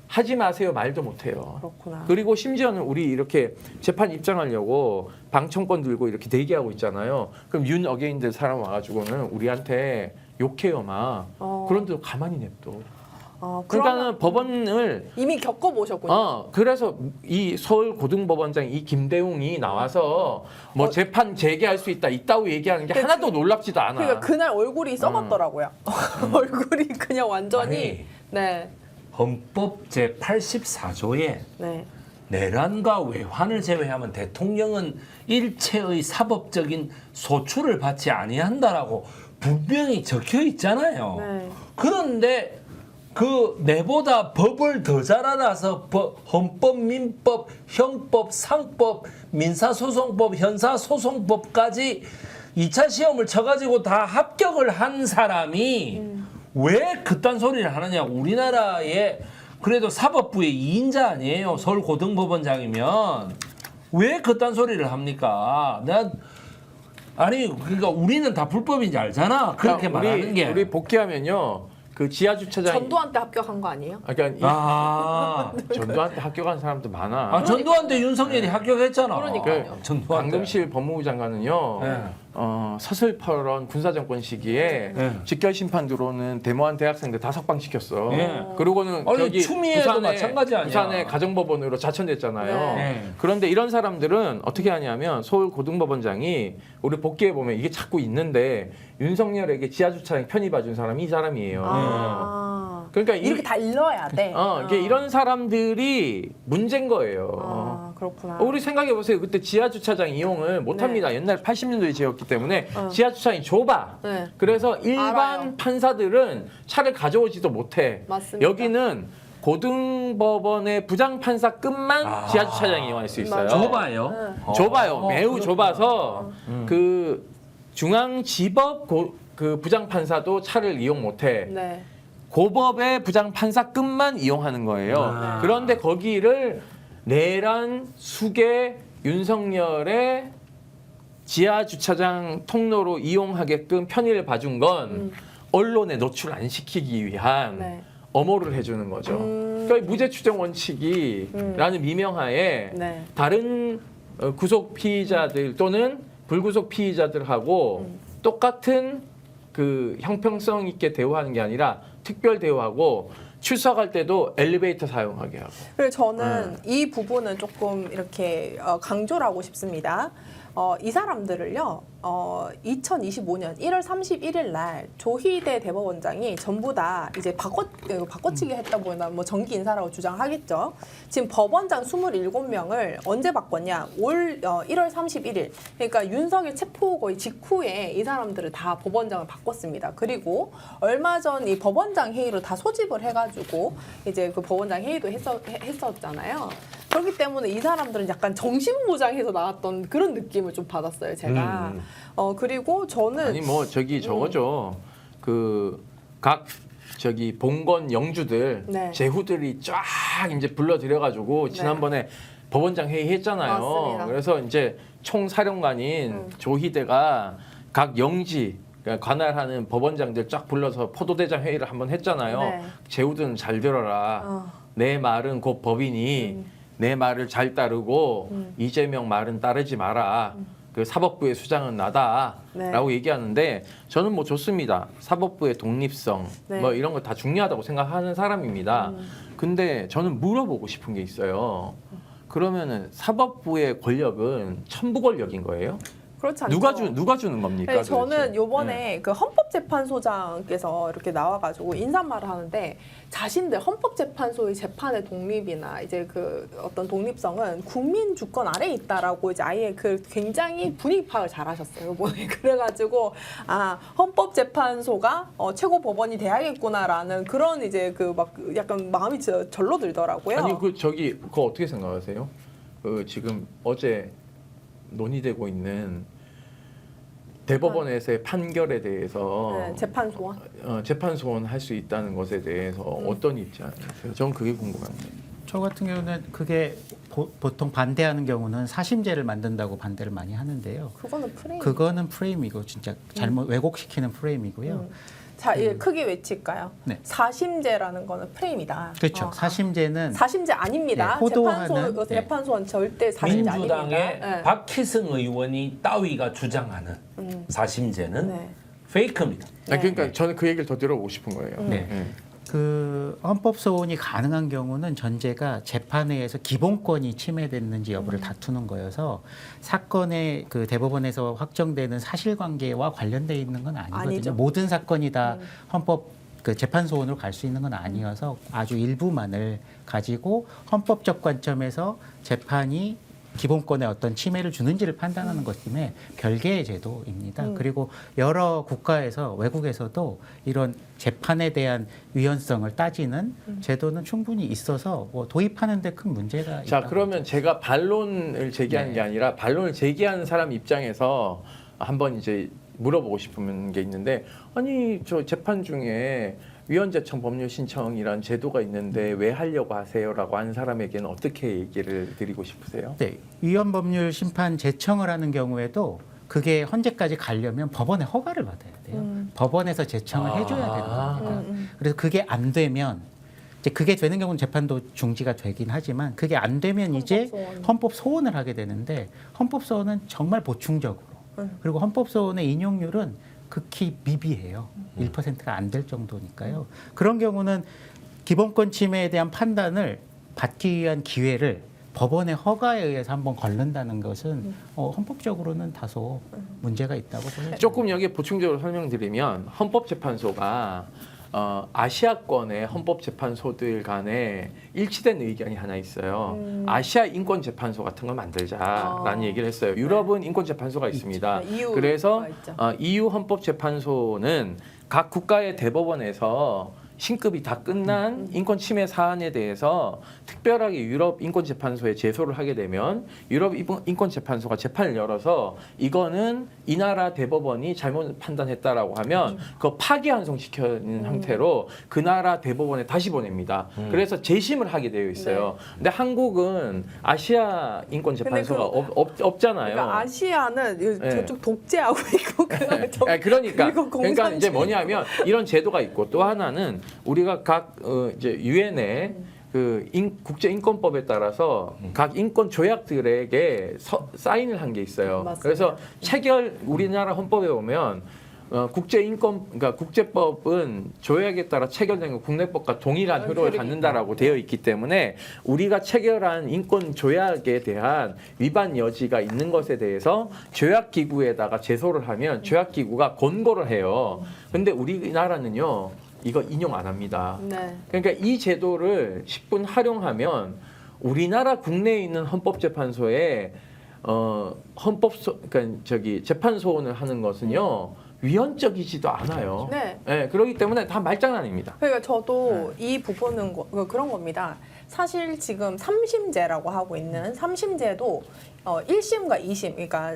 하지 마세요 말도 못해요. 그렇구나. 그리고 심지어는 우리 이렇게 재판 입장하려고 방청권 들고 이렇게 대기하고 있잖아요. 그럼 윤 어게인들 사람 와가지고는 우리한테 욕해요 막. 그런데도 가만히 냅둬. 그러니까는 법원을 이미 겪어보셨군요. 그래서 이 서울 고등법원장 이 김대웅이 나와서 뭐 재판 재개할 수 있다 이따고 얘기하는 게 하나도 놀랍지도 않아. 그러니까 그날 얼굴이 썩었더라고요. 얼굴이 그냥 완전히 아니. 네. 헌법 제 84조에 네. 내란과 외환을 제외하면 대통령은 일체의 사법적인 소출을 받지 아니한다라고 분명히 적혀 있잖아요. 네. 그런데 그 내보다 법을 더 잘 알아서 헌법, 민법, 형법, 상법, 민사소송법, 형사소송법까지 2차 시험을 쳐가지고 다 합격을 한 사람이 왜 그딴 소리를 하느냐. 우리나라의 그래도 사법부의 2인자 아니에요. 서울 고등법원장이면 왜 그딴 소리를 합니까? 아니 그러니까 우리는 다 불법인지 알잖아. 그렇게 말하는 게. 우리 복귀하면요. 그 지하 주차장 전두환 때 합격한 거 아니에요? 아, 전두환 때 합격한 사람도 많아. 아 전두환 때 윤석열이 합격했잖아. 그러니까요. 전두환 때. 강금실 법무부 장관은요. 네. 서슬퍼런 군사정권 시기에 네. 직결 심판 들어오는 데모한 대학생들 다 석방시켰어. 네. 그리고는 아니, 저기 추미애도 마찬가지 아니야. 부산의 가정법원으로 자천됐잖아요. 네. 그런데 이런 사람들은 어떻게 하냐면 서울 고등법원장이 우리 복귀해 보면 이게 자꾸 있는데 윤석열에게 지하주차장 편입해준 사람이 이 사람이에요. 그러니까 이렇게 다 일러야 돼. 이게 이런 사람들이 문제인 거예요. 그렇구나. 우리 생각해 보세요. 그때 지하 주차장 이용을 못 네. 합니다. 옛날 80년도에 지었기 때문에 지하 주차장이 좁아. 네. 그래서 일반 알아요. 판사들은 차를 가져오지도 못해. 맞습니다. 여기는 고등법원의 부장판사급만 지하 주차장 이용할 수 있어요. 맞아요. 좁아요. 네. 좁아요. 매우 그렇구나. 좁아서 그 중앙지법 그 부장판사도 차를 이용 못해. 네. 고법의 부장판사급만 이용하는 거예요. 아. 그런데 거기를 내란, 수계, 윤석열의 지하 주차장 통로로 이용하게끔 편의를 봐준 건 언론에 노출 안 시키기 위한 네. 엄호를 해주는 거죠. 그러니까 무죄 추정 원칙이라는 미명하에 네. 다른 구속 피의자들 또는 불구속 피의자들하고 똑같은 그 형평성 있게 대우하는 게 아니라 특별 대우하고 출석할 때도 엘리베이터 사용하게 하고. 그리고 저는 이 부분은 조금 이렇게 강조를 하고 싶습니다. 이 사람들을요, 2025년 1월 31일 날 조희대 대법원장이 전부 다 이제 바꿔치기 했다거나 뭐 정기 인사라고 주장하겠죠. 지금 법원장 27명을 언제 바꿨냐? 올 1월 31일. 그러니까 윤석열 체포 거의 직후에 이 사람들을 다 법원장을 바꿨습니다. 그리고 얼마 전 이 법원장 회의로 다 소집을 해가지고 이제 그 법원장 회의도 했었잖아요. 그렇기 때문에 이 사람들은 약간 정신무장해서 나왔던 그런 느낌을 좀 받았어요, 제가. 그리고 저는 아니 뭐 저기 저거죠. 그 각 저기 봉건 영주들 네. 제후들이 쫙 이제 불러들여가지고 지난번에 법원장 회의 했잖아요. 맞습니다. 그래서 이제 총사령관인 조희대가 각 영지 그러니까 관할하는 법원장들 쫙 불러서 포도대장 회의를 한번 했잖아요. 네. 제후들은 잘 들어라. 내 말은 곧 법이니 내 말을 잘 따르고 이재명 말은 따르지 마라. 그 사법부의 수장은 나다라고 네. 얘기하는데 저는 뭐 좋습니다. 사법부의 독립성 네. 뭐 이런 거 다 중요하다고 생각하는 사람입니다. 근데 저는 물어보고 싶은 게 있어요. 그러면은 사법부의 권력은 천부 권력인 거예요? 그렇지 않죠. 누가 주는 겁니까? 네, 저는 도대체? 요번에 그 헌법재판소장께서 이렇게 나와가지고 인사말을 하는데 자신들 헌법재판소의 재판의 독립이나 이제 그 어떤 독립성은 국민 주권 아래에 있다라고 이제 아예 그 굉장히 분위기 파악을 잘하셨어요. 요번에 그래가지고 아 헌법재판소가 최고 법원이 돼야겠구나라는 그런 이제 그 막 약간 마음이 절로 들더라고요. 아니 그 저기 그거 어떻게 생각하세요? 그 지금 어제 논의되고 있는 대법원에서의 판결에 대해서 네, 재판소원. 재판 소원할 수 있다는 것에 대해서 어떤 입장이세요? 저는 그게 궁금합니다. 저 같은 경우는 그게 보통 반대하는 경우는 사심제를 만든다고 반대를 많이 하는데요. 그거는 프레임. 그거는 프레임이고 진짜 잘못 왜곡시키는 프레임이고요. 자, 크게 외칠까요? 네. 사심제라는 거는 프레임이다. 그렇죠. 사심제는 사심제 아닙니다. 네, 호도하는, 재판소는 절대 사심제 민주당의 아닙니다. 네. 박희승 의원이 따위가 주장하는 사심제는 네. 페이크입니다. 아니, 그러니까 저는 그 얘기를 더 들어보고 싶은 거예요. 네. 그 헌법 소원이 가능한 경우는 전제가 재판에 의해서 기본권이 침해됐는지 여부를 다투는 거여서 사건의 그 대법원에서 확정되는 사실관계와 관련돼 있는 건 아니거든요. 아니죠. 모든 사건이 다 헌법 그 재판 소원으로 갈 수 있는 건 아니어서 아주 일부만을 가지고 헌법적 관점에서 재판이 기본권에 어떤 침해를 주는지를 판단하는 것 때문에 별개의 제도입니다. 그리고 여러 국가에서 외국에서도 이런 재판에 대한 위헌성을 따지는 제도는 충분히 있어서 뭐 도입하는 데 큰 문제가 있다. 자, 그러면 제가 반론을 제기하는 네. 게 아니라 반론을 제기하는 사람 입장에서 한번 이제 물어보고 싶은 게 있는데 아니 저 재판 중에 위헌재청 법률 신청이란 제도가 있는데 왜 하려고 하세요라고 하는 사람에게는 어떻게 얘기를 드리고 싶으세요? 네, 위헌 법률 심판 제청을 하는 경우에도 그게 헌재까지 가려면 법원의 허가를 받아야 돼요. 법원에서 제청을 해줘야 되는 겁니다. 그래서 그게 안 되면 이제 그게 되는 경우는 재판도 중지가 되긴 하지만 그게 안 되면 이제 헌법 소원을 하게 되는데 헌법 소원은 정말 보충적으로 그리고 헌법 소원의 인용률은 극히 미비해요. 1%가 안 될 정도니까요. 그런 경우는 기본권 침해에 대한 판단을 받기 위한 기회를 법원의 허가에 의해서 한번 걸른다는 것은 헌법적으로는 다소 문제가 있다고 보여요. 조금 여기에 보충적으로 설명드리면 헌법재판소가 아시아권의 헌법재판소들 간에 일치된 의견이 하나 있어요. 아시아 인권재판소 같은 걸 만들자라는 얘기를 했어요. 유럽은 인권재판소가 있습니다. 네, EU 그래서 가 있죠. EU 헌법재판소는 각 국가의 대법원에서 신급이 다 끝난 인권 침해 사안에 대해서 특별하게 유럽 인권재판소에 제소를 하게 되면 유럽 인권재판소가 재판을 열어서 이거는 이 나라 대법원이 잘못 판단했다라고 하면 그거 파기환송시키는 형태로 그 나라 대법원에 다시 보냅니다. 그래서 재심을 하게 되어 있어요. 근데 한국은 아시아 인권재판소가 없잖아요. 그러니까 아시아는 네. 저쪽 독재하고 있고 그러니까 그리고 그러니까 이제 공산주의. 뭐냐면 이런 제도가 있고 또 하나는 우리가 각 이제 유엔에 그 국제 인권법에 따라서 각 인권 조약들에게 사인을 한 게 있어요. 맞습니다. 그래서 체결 우리나라 헌법에 보면 국제 인권 그러니까 국제법은 조약에 따라 체결된 거 국내법과 동일한 효력을 갖는다라고 되어 있기 때문에 우리가 체결한 인권 조약에 대한 위반 여지가 있는 것에 대해서 조약 기구에다가 제소를 하면 조약 기구가 권고를 해요. 근데 우리나라는요. 이거 인용 안 합니다. 네. 그러니까 이 제도를 10분 활용하면 우리나라 국내에 있는 헌법재판소에 그러니까 재판 소원을 하는 것은요 위헌적이지도 않아요. 네. 네, 그렇기 때문에 다 말장난입니다. 그러니까 저도 이 부분은 그런 겁니다. 사실 지금 3심제라고 하고 있는 3심제도 1심과 2심, 그러니까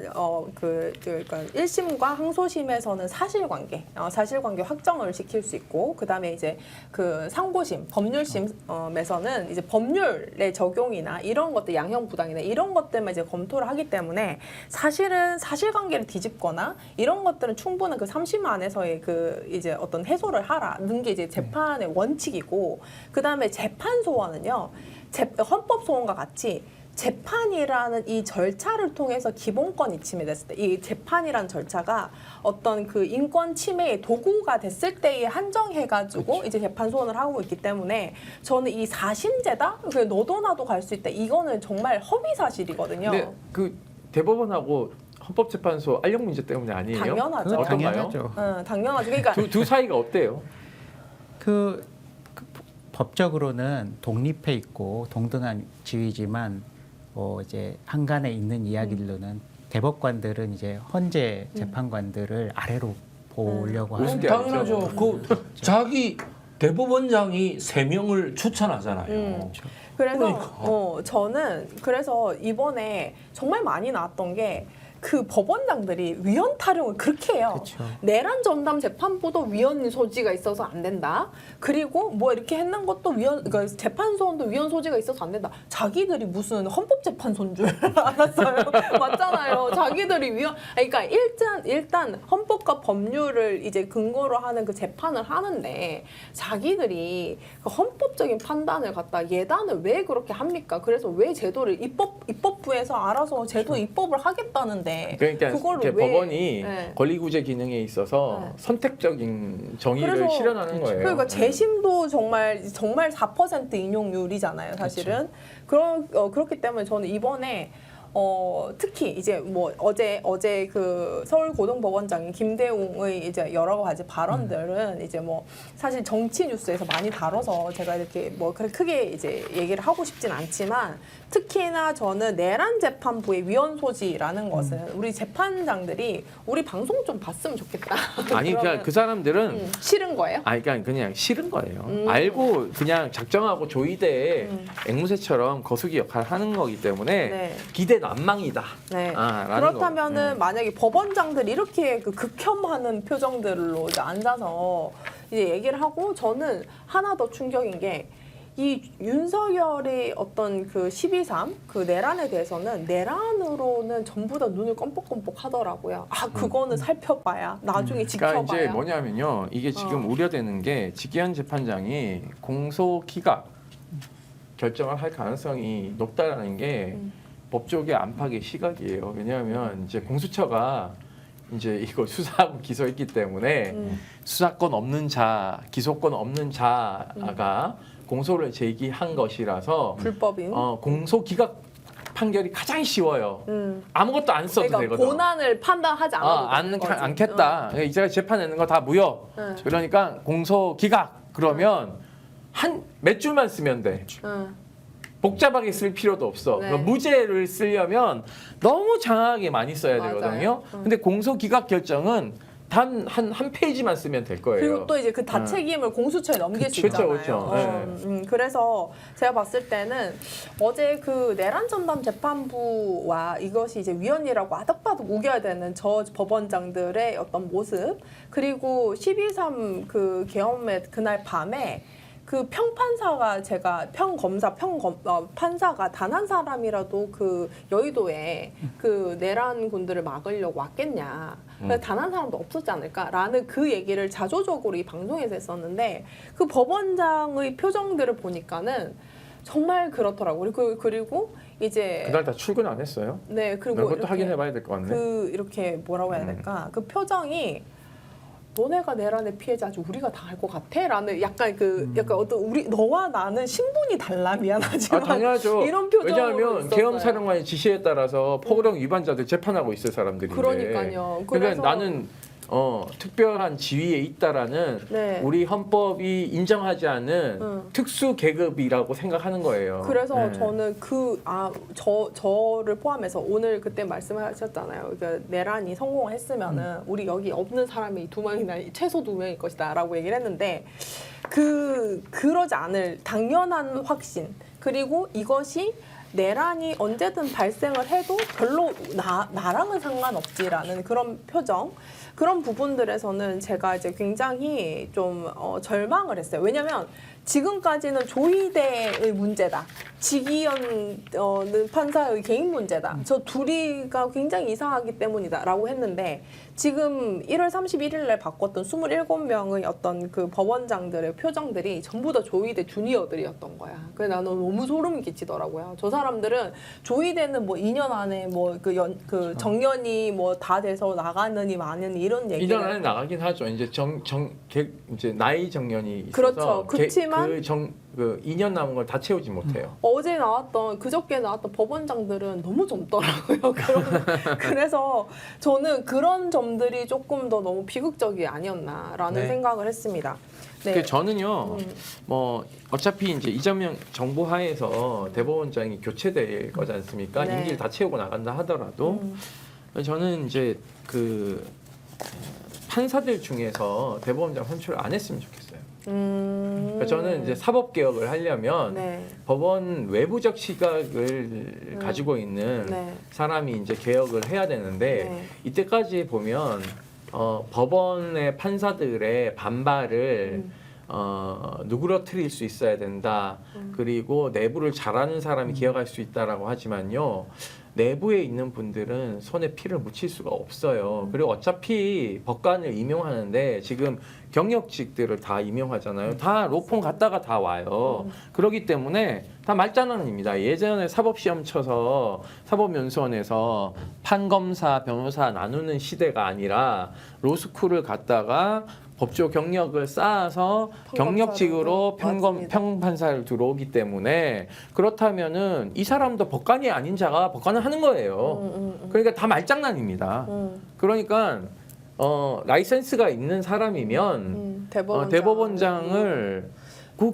그러니까 1심과 항소심에서는 사실관계 확정을 시킬 수 있고, 그다음에 이제 그 상고심, 법률심에서는 이제 법률의 적용이나 이런 것들, 양형부당이나 이런 것들만 이제 검토를 하기 때문에 사실은 사실관계를 뒤집거나 이런 것들은 충분한 그 3심 안에서의 그 이제 어떤 해소를 하라는 게 이제 재판의 원칙이고, 그다음에 재판 소원은요, 헌법 소원과 같이 재판이라는 이 절차를 통해서 기본권이 침해됐을 때, 이 재판이라는 절차가 어떤 그 인권 침해의 도구가 됐을 때에 한정해가지고 그렇죠. 이제 재판 소원을 하고 있기 때문에 저는 이 4심제다? 그 너도 나도 갈 수 있다. 이거는 정말 허위 사실이거든요. 근데 그 대법원하고 헌법재판소 알력 문제 때문에 아니에요? 당연하죠. 그거 어떤가요? 당연하죠. 응, 당연하죠. 그러니까 두 사이가 어때요? 그 법적으로는 독립해 있고 동등한 지위지만 이제 한간에 있는 이야기로는 대법관들은 이제 헌재 재판관들을 아래로 보려고 하는 우습게 당연하죠. 그 자기 대법원장이 3명을 추천하잖아요. 그래서 그러니까. 저는 그래서 이번에 정말 많이 나왔던 게 그 법원장들이 위헌 타령을 그렇게 해요. 그쵸. 내란 전담 재판부도 위헌 소지가 있어서 안 된다. 그리고 뭐 이렇게 했는 것도 그러니까 재판 소원도 위헌 소지가 있어서 안 된다. 자기들이 무슨 헌법 재판소인 줄 알았어요. 맞잖아요. 자기들이 그러니까 일단 헌법과 법률을 이제 근거로 하는 그 재판을 하는데 자기들이 그 헌법적인 판단을 갖다 예단을 왜 그렇게 합니까? 그래서 왜 제도를 입법부에서 알아서 제도 입법을 하겠다는데 그러니까 그걸로 이렇게 왜 법원이 네. 권리구제 기능에 있어서 네. 선택적인 정의를 그래서 실현하는 거예요. 그러니까 재심도 정말 4% 인용률이잖아요, 사실은. 그렇기 때문에 저는 이번에 특히 이제 뭐 어제 그 서울고등법원장인 김대웅의 이제 여러 가지 발언들은 이제 뭐 사실 정치 뉴스에서 많이 다뤄서 제가 이렇게 뭐 그렇게 크게 이제 얘기를 하고 싶진 않지만, 특히나 저는 내란 재판부의 위헌 소지라는 것은 우리 재판장들이 우리 방송 좀 봤으면 좋겠다. 아니 그러니까 그 사람들은 싫은 거예요? 아니 그냥 싫은 거예요. 알고 그냥 작정하고 조이대의 앵무새처럼 거수기 역할을 하는 거기 때문에 네. 기대 난망이다. 네. 라는 그렇다면은 만약에 법원장들이 이렇게 그 극혐하는 표정들로 이제 앉아서 이제 얘기를 하고, 저는 하나 더 충격인 게 이 윤석열의 어떤 그 12.3 그 내란에 대해서는 내란으로는 전부 다 눈을 껌뻑껌뻑 하더라고요. 아 그거는 살펴봐야 나중에 지켜봐야. 그러니까 이제 뭐냐면요. 이게 지금 우려되는 게 직기현 재판장이 공소 기각 결정을 할 가능성이 높다라는 게 법조계 안팎의 시각이에요. 왜냐하면 이제 공수처가 이제 이거 수사하고 기소했기 때문에 수사권 없는 자, 기소권 없는 자가 공소를 제기한 것이라서 불법인. 공소 기각 판결이 가장 쉬워요. 아무것도 안 써도 그러니까 되거든. 고난을 판단하지 않아도 되는 거지. 않겠다. 이제가 재판내는 거 다 무효. 그러니까 공소 기각 그러면 한 몇 줄만 쓰면 돼. 복잡하게 쓸 필요도 없어. 네. 그럼 무죄를 쓰려면 너무 장황하게 많이 써야 맞아요. 되거든요. 근데 공소 기각 결정은 한 페이지만 쓰면 될 거예요. 그리고 또 이제 그 다 책임을 공수처에 넘길 수 그쵸, 있잖아요. 그쵸. 그래서 제가 봤을 때는 어제 그 내란 전담 재판부와 이것이 이제 위헌이라고 아득바득 우겨야 되는 저 법원장들의 어떤 모습, 그리고 12.3 그 계엄의 그날 밤에 그 평판사가 제가 판사가 단 한 사람이라도 그 여의도에 그 내란 군들을 막으려고 왔겠냐. 단 한 사람도 없었지 않을까라는 그 얘기를 자조적으로 이 방송에서 했었는데 그 법원장의 표정들을 보니까는 정말 그렇더라고요. 그리고 이제 그날 다 출근 안 했어요? 네, 그리고 그것도 이렇게 확인해봐야 될 것 같네. 이렇게 뭐라고 해야 될까? 그 표정이 너네가 내란의 피해자지 우리가 당할 것 같아?라는 약간 약간 어떤 우리 너와 나는 신분이 달라 미안하지만 당연하죠. 이런 표정으로 왜냐하면 있었어요. 계엄사령관의 지시에 따라서 포고령 위반자들 재판하고 있을 사람들인데. 그러니까요. 그러니까 그래서 나는 특별한 지위에 있다라는 네. 우리 헌법이 인정하지 않은 특수 계급이라고 생각하는 거예요. 그래서 네. 저는 저를 포함해서 오늘 그때 말씀하셨잖아요. 그러니까 내란이 성공을 했으면은 우리 여기 없는 사람이 2명이나 최소 2명일 것이다라고 얘기를 했는데 그러지 않을 당연한 확신, 그리고 이것이 내란이 언제든 발생을 해도 별로 나랑은 상관없지라는 그런 표정, 그런 부분들에서는 제가 이제 굉장히 좀 절망을 했어요. 왜냐하면 지금까지는 조희대의 문제다, 지기현 판사의 개인 문제다, 저 둘이가 굉장히 이상하기 때문이다라고 했는데 지금 1월 31일에 바꿨던 27명의 어떤 그 법원장들의 표정들이 전부 다 조희대 주니어들이었던 거야. 그래서 나는 너무 소름 끼치더라고요. 저 사람들은 조희대는 뭐 2년 안에 뭐 정년이 뭐 다 돼서 나가느니 마느니 이런 얘기를 2년 안에 나가긴 하죠. 이제 이제 나이 정년이 있어서 그렇죠. 그렇지만 그 2년 남은 걸 다 채우지 못해요. 어제 나왔던 그저께 나왔던 법원장들은 너무 젊더라고요. 그래서 저는 그런 점들이 조금 더 너무 비극적이 아니었나라는 네. 생각을 했습니다. 네. 그 저는요, 뭐 어차피 이제 이재명 정부 하에서 대법원장이 교체될 거지 않습니까? 네. 임기를 다 채우고 나간다 하더라도 저는 이제 그 판사들 중에서 대법원장 선출을 안 했으면 좋겠어요. 그러니까 저는 이제 사법 개혁을 하려면 네. 법원 외부적 시각을 가지고 있는 네. 사람이 이제 개혁을 해야 되는데 네. 이때까지 보면 법원의 판사들의 반발을 누그러뜨릴 수 있어야 된다. 그리고 내부를 잘하는 사람이 개혁할 수 있다라고 하지만요. 내부에 있는 분들은 손에 피를 묻힐 수가 없어요. 그리고 어차피 법관을 임용하는데 지금 경력직들을 다 임용하잖아요. 다 로펌 갔다가 다 와요. 그렇기 때문에 다 말장난입니다. 예전에 사법시험 쳐서 사법연수원에서 판검사, 변호사 나누는 시대가 아니라 로스쿨을 갔다가 법조 경력을 쌓아서 경력직으로 맞습니다. 평판사를 들어오기 때문에 그렇다면은 이 사람도 법관이 아닌 자가 법관을 하는 거예요. 그러니까 다 말장난입니다. 그러니까 라이센스가 있는 사람이면 대법원장을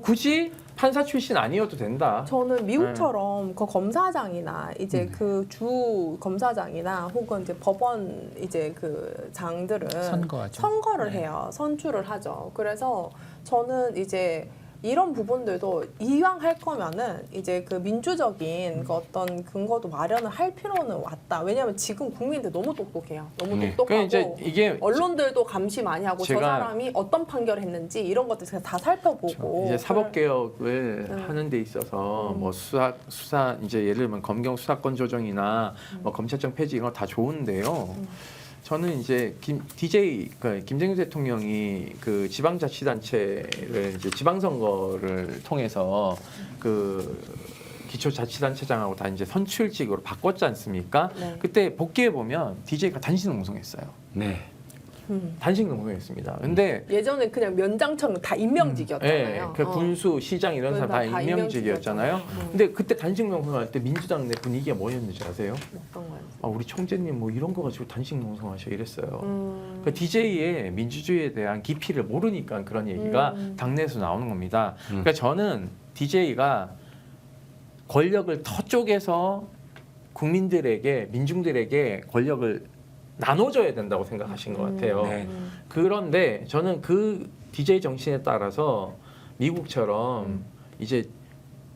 굳이 판사 출신 아니어도 된다. 저는 미국처럼 그 검사장이나 이제 그 주 검사장이나 혹은 이제 법원 이제 그 장들은 선거하죠. 선거를 네. 해요. 선출을 하죠. 그래서 저는 이제 이런 부분들도 이왕 할 거면은 이제 그 민주적인 그 어떤 근거도 마련을 할 필요는 왔다. 왜냐하면 지금 국민들 너무 똑똑해요. 너무 똑똑하고 그러니까 이제 이게 언론들도 감시 많이 하고 저 제가 사람이 어떤 판결을 했는지 이런 것들 제가 다 살펴보고 이제 사법 개혁을 하는 데 있어서 뭐 수사 이제 예를 들면 검경 수사권 조정이나 뭐 검찰청 폐지 이런 거 다 좋은데요. 저는 이제 김정일 대통령이 그 지방자치단체를 이제 지방선거를 통해서 그 기초자치단체장하고 다 이제 선출직으로 바꿨지 않습니까? 네. 그때 복귀해 보면 DJ가 단식 농성했어요. 네. 단식 농성했습니다. 근데 예전에 그냥 면장처럼 다 임명직이었잖아요. 그 군수, 시장 이런 사람 다 임명직이었잖아요. 근데 그때 단식 농성할 때 민주당 내 분위기가 뭐였는지 아세요? 어떤 거였어요? 우리 총재님 뭐 이런 거 가지고 단식 농성하셔 이랬어요. 그 DJ의 민주주의에 대한 깊이를 모르니까 그런 얘기가 당내에서 나오는 겁니다. 그러니까 저는 DJ가 권력을 더 쪼개서 국민들에게 민중들에게 권력을 나눠져야 된다고 생각하신 것 같아요. 네. 그런데 저는 그 DJ 정신에 따라서 미국처럼 이제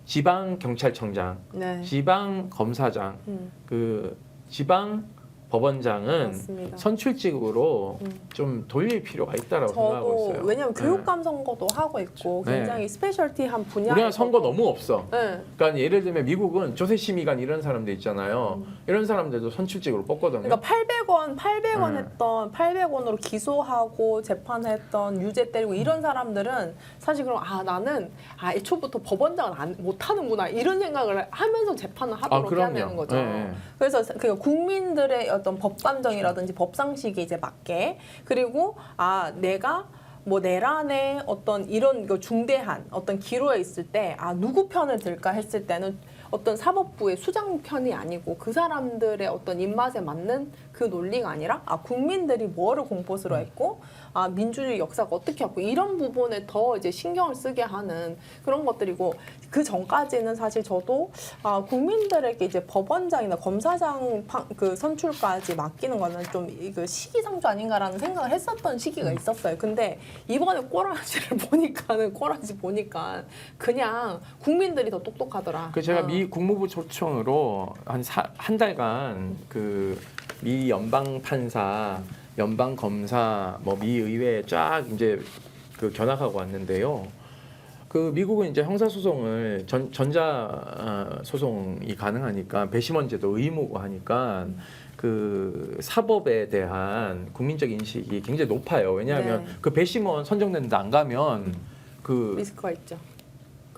지방 경찰청장, 네. 지방 검사장, 음. 그 지방 법원장은 맞습니다. 선출직으로 좀 돌릴 필요가 있다라고 생각하고 저도 있어요. 왜냐면 네. 교육감 선거도 하고 있고 네. 굉장히 스페셜티한 분야. 우리나라 선거 너무 없어. 네. 그러니까 예를 들면 미국은 조세심의관 이런 사람들 있잖아요. 이런 사람들도 선출직으로 뽑거든요. 그러니까 800원 네. 했던 800원으로 기소하고 재판했던 유죄 때리고 이런 사람들은 사실 그럼 나는 애초부터 법원장은 못 하는구나 이런 생각을 하면서 재판을 하도록 해야 되는 거죠. 네. 그래서 그 국민들의 어떤 법 감정이라든지 법상식에 이제 맞게 그리고 내가 뭐 내란의 어떤 이런 거 중대한 어떤 기로에 있을 때 누구 편을 들까 했을 때는 어떤 사법부의 수장 편이 아니고 그 사람들의 어떤 입맛에 맞는 그 논리가 아니라 국민들이 뭐를 공포스러워 했고 민주주의 역사가 어떻게 왔고 이런 부분에 더 이제 신경을 쓰게 하는 그런 것들이고 그 전까지는 사실 저도 국민들에게 이제 법원장이나 검사장 그 선출까지 맡기는 거는 좀 이거 시기상조 아닌가라는 생각을 했었던 시기가 있었어요. 근데 이번에 꼬라지 보니까 그냥 국민들이 더 똑똑하더라. 그 제가 미 국무부 초청으로 한 달간 그 미 연방 판사, 연방 검사, 뭐 미 의회 쫙 이제 그 견학하고 왔는데요. 그 미국은 이제 형사 소송을 전자 소송이 가능하니까 배심원제도 의무고 하니까 그 사법에 대한 국민적 인식이 굉장히 높아요. 왜냐하면 네. 그 배심원 선정됐는데 안 가면 그 리스크가 있죠.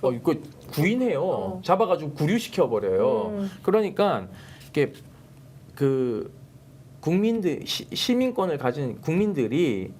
이거 구인해요. 잡아가지고 구류시켜 버려요. 그러니까 이게 그 국민들 시민권을 가진 국민들이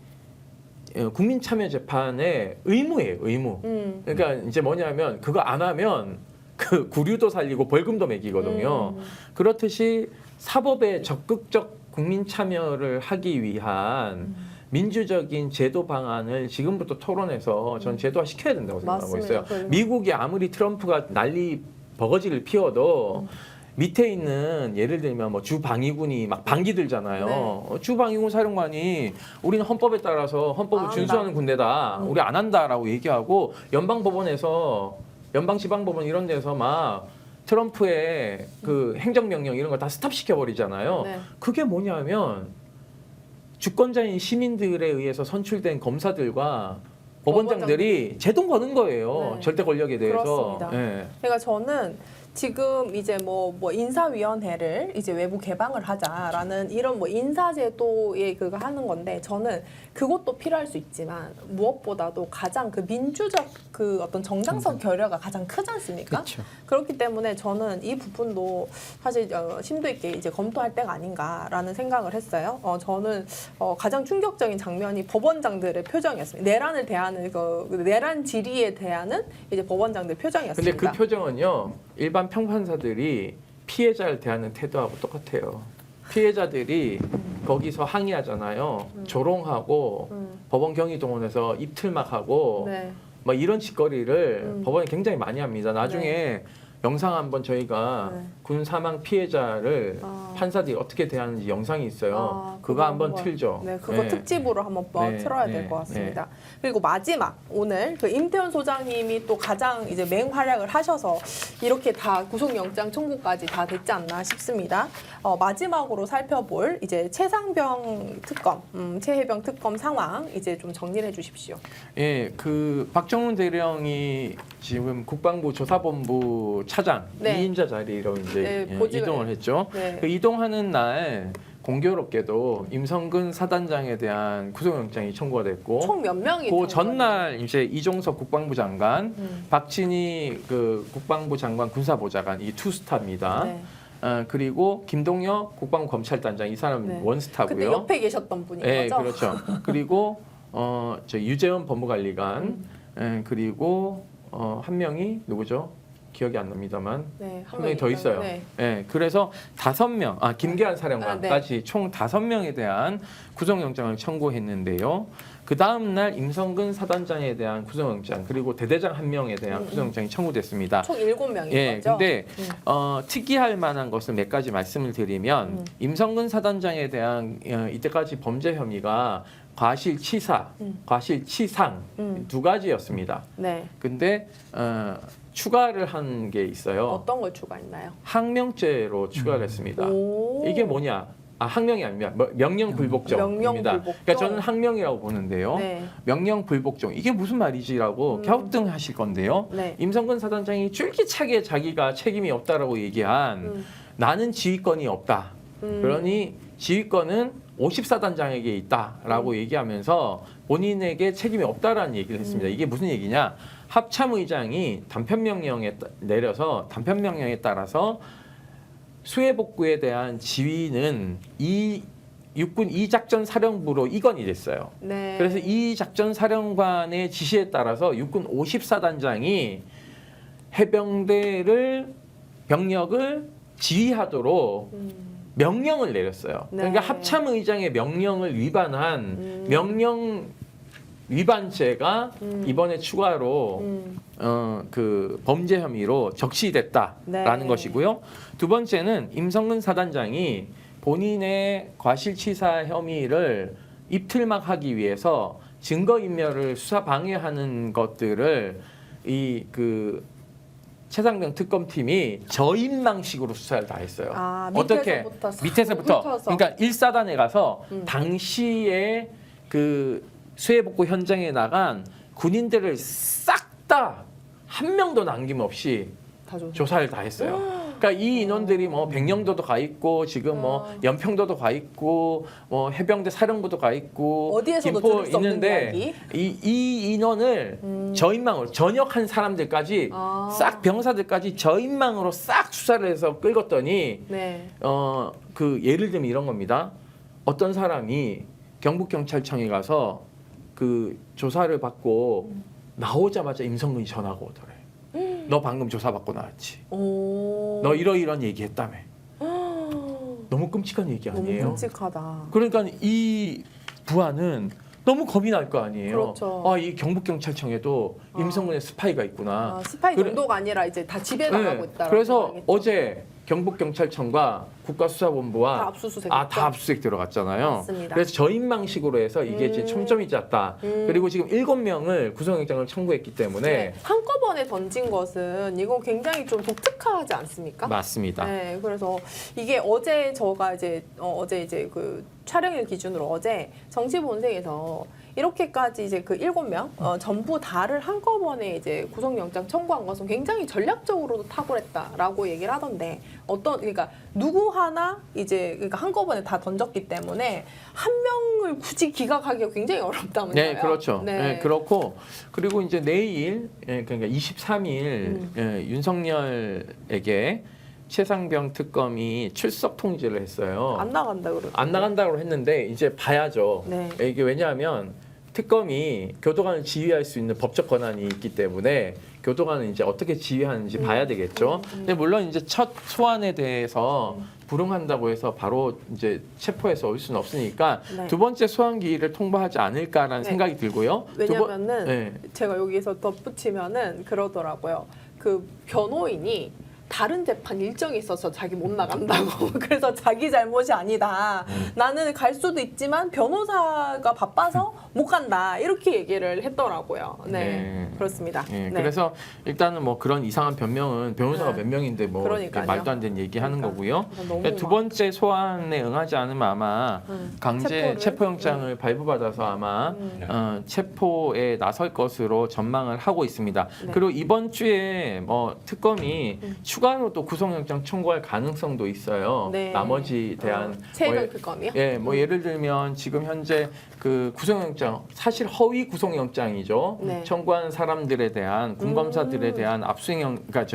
국민 참여 재판의 의무예요. 의무. 그러니까 이제 뭐냐면 그거 안 하면 그 구류도 살리고 벌금도 매기거든요. 그렇듯이 사법에 적극적 국민 참여를 하기 위한 민주적인 제도 방안을 지금부터 토론해서 전 제도화 시켜야 된다고 생각하고 맞습니다. 있어요. 미국이 아무리 트럼프가 난리 버거지를 피워도 밑에 있는 예를 들면 뭐 주방위군이 막 방기 들잖아요. 네. 주방위군 사령관이 우리는 헌법에 따라서 헌법을 준수하는 군대다. 우리 안 한다라고 얘기하고 연방법원에서 연방지방법원 이런 데서 막 트럼프의 그 행정명령 이런 걸 다 스탑시켜 버리잖아요. 네. 그게 뭐냐면 주권자인 시민들에 의해서 선출된 검사들과 법원장들이 제동 거는 거예요. 네. 절대 권력에 대해서. 그렇습니다. 예. 그러니까 저는 지금 이제 뭐 인사위원회를 이제 외부 개방을 하자라는 이런 뭐 인사제도에 그거 하는 건데 저는 그것도 필요할 수 있지만 무엇보다도 가장 그 민주적 그 어떤 정당성 결여가 가장 크지 않습니까? 그렇죠. 그렇기 때문에 저는 이 부분도 사실 심도 있게 이제 검토할 때가 아닌가라는 생각을 했어요. 저는 가장 충격적인 장면이 법원장들의 표정이었습니다. 내란을 대하는 그 내란 질의에 대하는 이제 법원장들 표정이었습니다. 근데 그 표정은요 일반 평판사들이 피해자를 대하는 태도하고 똑같아요. 피해자들이 거기서 항의하잖아요. 조롱하고 법원 경위동원해서 입틀막하고 네. 뭐 이런 짓거리를 법원이 굉장히 많이 합니다. 나중에 영상 한번 저희가 네. 군 사망 피해자를 판사들이 어떻게 대하는지 영상이 있어요. 그거 한번 틀죠. 네, 그거 네. 특집으로 한번 네, 틀어야 네, 될 것 같습니다. 그리고 마지막 오늘 그 임태원 소장님이 또 가장 이제 맹활약을 하셔서 이렇게 다 구속영장 청구까지 다 됐지 않나 싶습니다. 마지막으로 살펴볼 이제 최상병 특검, 최혜병 특검 상황 이제 좀 정리해 주십시오. 예, 그 박정훈 대령이 지금 국방부 조사본부 차장 네. 2인자 자리로 이제 네, 보직을 이동을 했죠. 네. 그 이동하는 날 공교롭게도 임성근 사단장에 대한 구속영장이 청구가 됐고 총 몇 명이? 그 전날 이제 이종석 국방부 장관, 음. 박진희 그 국방부 장관 군사보좌관 이 투스타입니다. 네. 그리고 김동혁 국방부 검찰단장 이 사람 네. 원스타고요. 그때 옆에 계셨던 분인 네, 거죠? 그렇죠. 그리고 저 유재원 법무관리관, 그리고 한 명이 누구죠? 기억이 안 납니다만 네, 한 명이 더 있어요. 네. 네, 그래서 5명, 김계한 사령관까지 네. 총 5명에 대한 구속영장을 청구했는데요. 그 다음 날 임성근 사단장에 대한 구속영장 그리고 대대장 1명에 대한 구속영장이 청구됐습니다. 총 7명인 예, 거죠? 근데 특이할 만한 것은 몇 가지 말씀을 드리면 임성근 사단장에 대한 이때까지 범죄 혐의가 과실치사, 과실치상 두 가지였습니다. 네. 근데 추가를 한 게 있어요. 어떤 걸 추가했나요? 항명죄로 추가를 했습니다. 오. 이게 뭐냐? 항명이 아닙니다. 명령불복종입니다. 명령불복종. 그러니까 저는 항명이라고 보는데요. 네. 명령불복종 이게 무슨 말이지라고 갸우뚱하실 건데요. 네. 임성근 사단장이 쫄깃하게 자기가 책임이 없다라고 얘기한 나는 지휘권이 없다. 그러니 지휘권은 54단장에게 있다라고 얘기하면서 본인에게 책임이 없다라는 얘기를 했습니다. 이게 무슨 얘기냐? 합참의장이 단편명령에 내려서 단편명령에 따라서 수해복구에 대한 지휘는 이 육군 이작전 사령부로 이관이 됐어요. 네. 그래서 이 작전 사령관의 지시에 따라서 육군 54단장이 해병대를 병력을 지휘하도록 명령을 내렸어요. 네. 그러니까 합참의장의 명령을 위반한 명령 위반죄가 이번에 추가로 그 범죄 혐의로 적시됐다라는 네. 것이고요. 두 번째는 임성근 사단장이 본인의 과실치사 혐의를 입틀막하기 위해서 증거인멸을 수사 방해하는 것들을 이 그 최상병 특검팀이 저인망식으로 수사를 다 했어요. 아, 어떻게 밑에서부터 싹 밑에서부터 훑어서. 그러니까 1사단에 가서 당시에 그 수해복구 현장에 나간 군인들을 싹 다 한 명도 남김없이 다 줬어요. 조사를 다 했어요. 그러니까 이 인원들이 뭐 백령도도 가 있고 지금 뭐 연평도도 가 있고 뭐 해병대 사령부도 가 있고 어디에서도 김포 들을 수 없는 있는데 이야기? 이 인원을 저인망으로 전역한 사람들까지 아. 싹 병사들까지 저인망으로 싹 수사를 해서 끌었더니 네. 그 예를 들면 이런 겁니다. 어떤 사람이 경북경찰청에 가서 그 조사를 받고 나오자마자 임성근이 전화가 오더래. 너 방금 조사받고 나왔지. 오. 너 이런 얘기했다며. 너무 끔찍한 얘기 너무 아니에요? 끔찍하다. 그러니까 이 부하는 너무 겁이 날 거 아니에요. 그렇죠. 이 경북경찰청에도 임성근의 스파이가 있구나. 아, 스파이 그래- 정도가 아니라 이제 다 지배당하고 네. 있다. 그래서 어제 경북경찰청과 국가수사본부와 다 압수수색. 다 압수수색 들어갔잖아요. 맞습니다. 그래서 저인망식으로 해서 이게 지금 첨점이 짰다. 그리고 지금 7명을 구속영장을 청구했기 때문에 네. 한꺼번에 던진 것은 이거 굉장히 좀 독특하지 않습니까? 맞습니다. 네, 그래서 이게 어제 저가 이제 어제 이제 그 촬영일 기준으로 어제 정치본색에서 이렇게까지 이제 그 7명 전부 다를 한꺼번에 이제 구속영장 청구한 것은 굉장히 전략적으로도 탁월했다라고 얘기를 하던데 그러니까 누구 하나 이제 그러니까 한꺼번에 다 던졌기 때문에 한 명을 굳이 기각하기가 굉장히 어렵다면서요. 네, 그렇죠. 네. 네, 그렇고 그리고 이제 내일 그러니까 23일 윤석열에게 최상병 특검이 출석 통지를 했어요. 안 나간다 그러죠. 안 나간다고 했는데 이제 봐야죠. 네. 이게 왜냐하면 특검이 교도관을 지휘할 수 있는 법적 권한이 있기 때문에 교도관은 이제 어떻게 지휘하는지 봐야 되겠죠. 근데 물론 이제 첫 소환에 대해서 불응한다고 해서 바로 이제 체포해서 올 수는 없으니까 네. 두 번째 소환 기일을 통보하지 않을까라는 네. 생각이 들고요. 왜냐면은 네. 제가 여기서 덧붙이면은 그러더라고요. 그 변호인이 다른 재판 일정이 있어서 자기 못 나간다고. 그래서 자기 잘못이 아니다. 나는 갈 수도 있지만 변호사가 바빠서 못 간다. 이렇게 얘기를 했더라고요. 네, 네. 그렇습니다. 예, 네. 그래서 일단은 뭐 그런 이상한 변명은 변호사가 네. 몇 명인데 뭐 이렇게 그러니까요. 말도 안 되는 얘기하는 그러니까. 거고요. 너무 두 막- 번째 소환에 응하지 않으면 아마 강제 체포를? 체포영장을 발부받아서 아마 체포에 나설 것으로 전망을 하고 있습니다. 네. 그리고 이번 주에 뭐 특검이 추가로 또 구속영장 청구할 가능성도 있어요. 네. 나머지 대한 최근 뭐, 특검이요? 예, 뭐 예를 들면 지금 현재 그 구속영장 사실 허위 구속영장이죠. 네. 청구한 사람들에 대한 군검사들에 대한 그러니까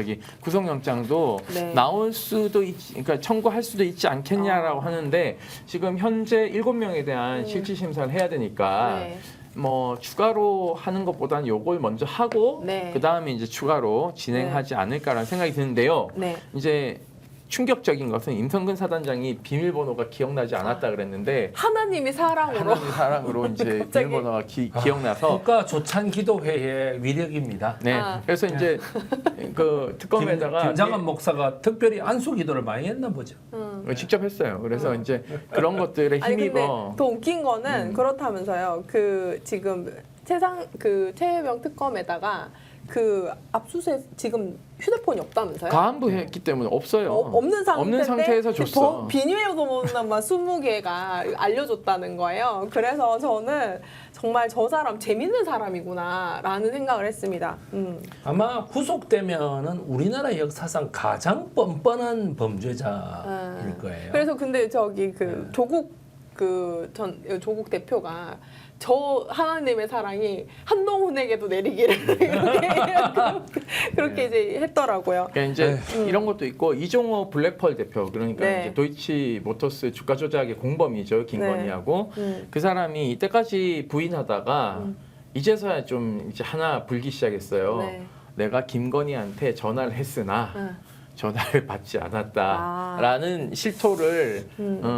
구속영장도 네. 나올 수도 그러니까 청구할 수도 있지 않겠냐라고 하는데 지금 현재 7명에 대한 실질 심사를 해야 되니까. 네. 뭐 추가로 하는 것보다는 요걸 먼저 하고 네. 그 다음에 이제 추가로 진행하지 않을까라는 생각이 드는데요. 네. 이제 충격적인 것은 임성근 사단장이 비밀번호가 기억나지 않았다 그랬는데 하나님이 사랑으로 하나님 사랑으로 이제 갑자기. 비밀번호가 기억나서 국가 조찬 기도회의 위력입니다. 네. 아. 그래서 이제 그 특검에다가 김장한 목사가 특별히 안수 기도를 많이 했나 보죠. 직접 했어요. 그래서 이제 그런 것들에 아니 근데 힘입어. 더 웃긴 거는 그렇다면서요. 그 지금 최혜병 특검에다가 그 압수수색 지금 휴대폰이 없다면서요? 가안부 했기 때문에 없어요. 없는 상태에서 줬어. 비밀번호만 20개가 알려줬다는 거예요. 그래서 저는 정말 저 사람 재밌는 사람이구나라는 생각을 했습니다. 아마 구속되면은 우리나라 역사상 가장 뻔뻔한 범죄자일 거예요. 그래서 근데 저기 그 조국 대표가 저 하나님의 사랑이 한동훈에게도 내리기를 그렇게 이제 했더라고요. 그러니까 이제 이런 것도 있고 이종호 블랙펄 대표 그러니까 네. 이제 도이치 모터스 주가 조작의 공범이죠 김건희하고 그 사람이 이때까지 부인하다가 이제서야 좀 이제 하나 불기 시작했어요. 네. 내가 김건희한테 전화를 했으나 전화를 받지 않았다라는 실토를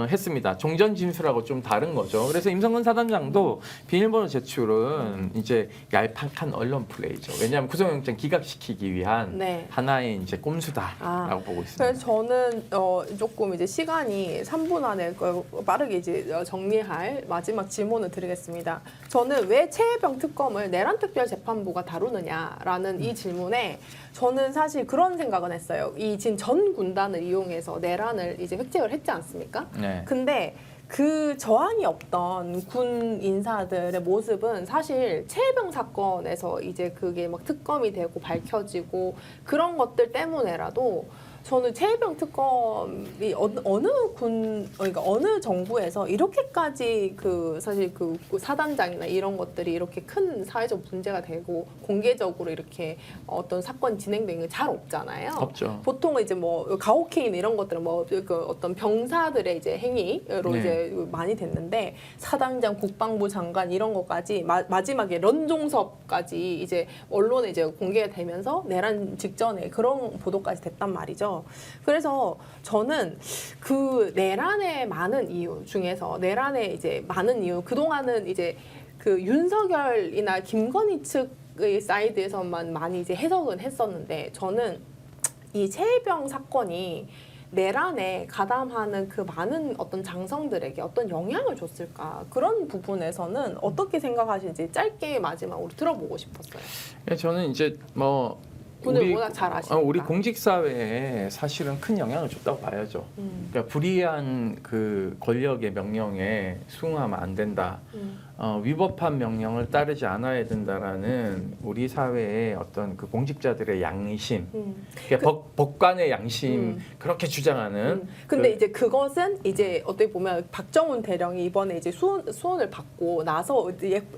했습니다. 종전 진술하고 좀 다른 거죠. 그래서 임성근 사단장도 비밀번호 제출은 이제 얄팍한 언론 플레이죠. 왜냐하면 구속영장 기각시키기 위한 네. 하나의 이제 꼼수다라고 보고 있습니다. 그래서 저는 조금 이제 시간이 3분 안에 빠르게 이제 정리할 마지막 질문을 드리겠습니다. 저는 왜 최혜병 특검을 내란특별재판부가 다루느냐라는 이 질문에 저는 사실 그런 생각은 했어요. 이 지금 전 군단을 이용해서 내란을 이제 획책을 했지 않습니까? 네. 근데 그 저항이 없던 군 인사들의 모습은 사실 최혜병 사건에서 이제 그게 막 특검이 되고 밝혀지고 그런 것들 때문에라도 저는 최혜병 특검이 그러니까 어느 정부에서 이렇게까지 그 사실 그 사단장이나 이런 것들이 이렇게 큰 사회적 문제가 되고 공개적으로 이렇게 어떤 사건이 진행되는 게 잘 없잖아요. 없죠. 보통은 이제 뭐 가혹행 이런 것들은 뭐 그 어떤 병사들의 이제 행위로 네. 이제 많이 됐는데 사단장, 국방부 장관 이런 것까지 마지막에 런종섭까지 이제 언론에 이제 공개가 되면서 내란 직전에 그런 보도까지 됐단 말이죠. 그래서 저는 그 내란의 많은 이유 중에서 내란의 이제 많은 이유 그동안은 이제 그 윤석열이나 김건희 측의 사이드에서만 많이 이제 해석은 했었는데 저는 이 최혜병 사건이 내란에 가담하는 그 많은 어떤 장성들에게 어떤 영향을 줬을까 그런 부분에서는 어떻게 생각하시는지 짧게 마지막으로 들어보고 싶었어요. 저는 이제 뭐 군을 워낙 잘 아시니까. 우리 공직 사회에 사실은 큰 영향을 줬다고 봐야죠. 그러니까 불이한 그 권력의 명령에 수응하면 안 된다. 위법한 명령을 따르지 않아야 된다라는 우리 사회의 어떤 그 공직자들의 양심, 그러니까 법관의 양심 그렇게 주장하는. 근데 이제 그것은 이제 어떻게 보면 박정훈 대령이 이번에 이제 수원을 받고 나서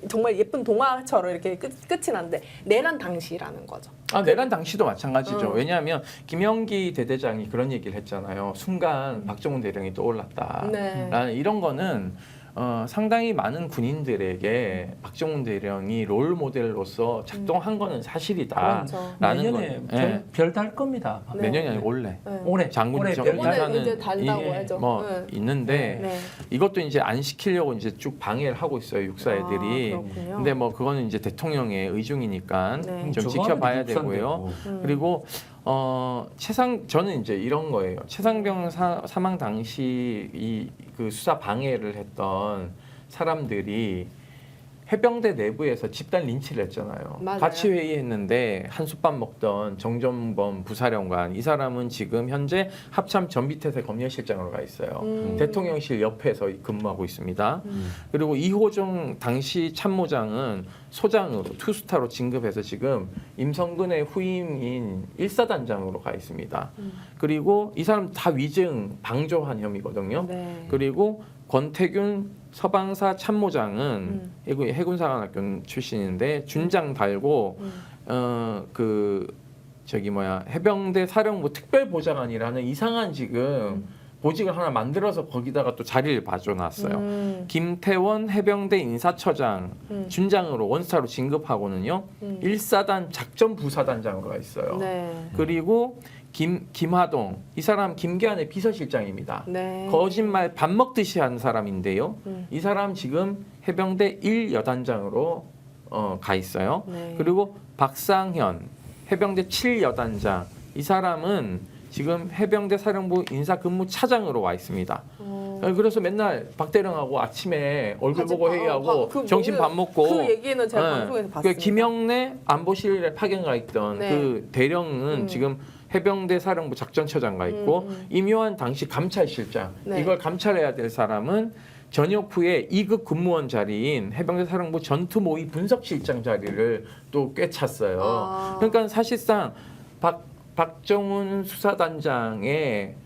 정말 예쁜 동화처럼 이렇게 끝이 났는데 내란 당시라는 거죠. 내란 당시도 마찬가지죠. 왜냐하면 김영기 대대장이 그런 얘기를 했잖아요. 순간 박정훈 대령이 떠올랐다. 네. 라는 이런 거는 상당히 많은 군인들에게 박정훈 대령이 롤 모델로서 작동한 거는 사실이다. 그렇죠. 라는 내년에 건 별 달 겁니다. 네. 내년이 아니고 올해. 올해 장군 올해 정부 별 이번에 달. 이제 달다고 이게 하죠. 뭐 네. 있는데 네. 이것도 이제 안 시키려고 이제 쭉 방해를 하고 있어요 육사 애들이. 그렇군요. 근데 뭐 그거는 이제 대통령의 의중이니까 네. 좀 지켜봐야 되고요. 그리고 저는 이제 이런 거예요. 최상병 사망 당시 이 그 수사 방해를 했던 사람들이 해병대 내부에서 집단 린치를 했잖아요. 맞아요. 같이 회의했는데 한솥밥 먹던 정정범 부사령관 이 사람은 지금 현재 합참 전비태세 검열실장으로 가 있어요. 대통령실 옆에서 근무하고 있습니다. 그리고 이호종 당시 참모장은 소장으로 투스타로 진급해서 지금 임성근의 후임인 1사단장으로 가 있습니다. 그리고 이 사람 다 위증 방조한 혐의거든요. 네. 그리고 권태균 서방사 참모장은 해군사관학교 출신인데 준장 달고 해병대 사령부 특별보좌관이라는 이상한 지금 보직을 하나 만들어서 거기다가 또 자리를 봐줘놨어요. 김태원 해병대 인사처장 준장으로 원스타로 진급하고는요. 1사단 작전부사단장으로 가 있어요. 네. 그리고 김하동 이 사람 김계한의 비서실장입니다. 네. 거짓말 밥 먹듯이 하는 사람인데요. 이 사람 지금 해병대 1여단장으로 가 있어요. 네. 그리고 박상현 해병대 7여단장 이 사람은 지금 해병대 사령부 인사근무차장으로 와 있습니다. 그래서 맨날 박대령하고 아침에 얼굴 같이 보고 회의하고 그 점심 밥 먹고 그 얘기는 제가 방송에서 봤습니다. 김영래 안보실에 파견가 있던 네. 그 대령은 지금 해병대 사령부 작전처장 가 있고 임요한 당시 감찰실장 네. 이걸 감찰해야 될 사람은 전역 후에 2급 근무원 자리인 해병대 사령부 전투모의 분석실장 자리를 또 꿰찼어요. 아. 그러니까 사실상 박정훈 수사단장의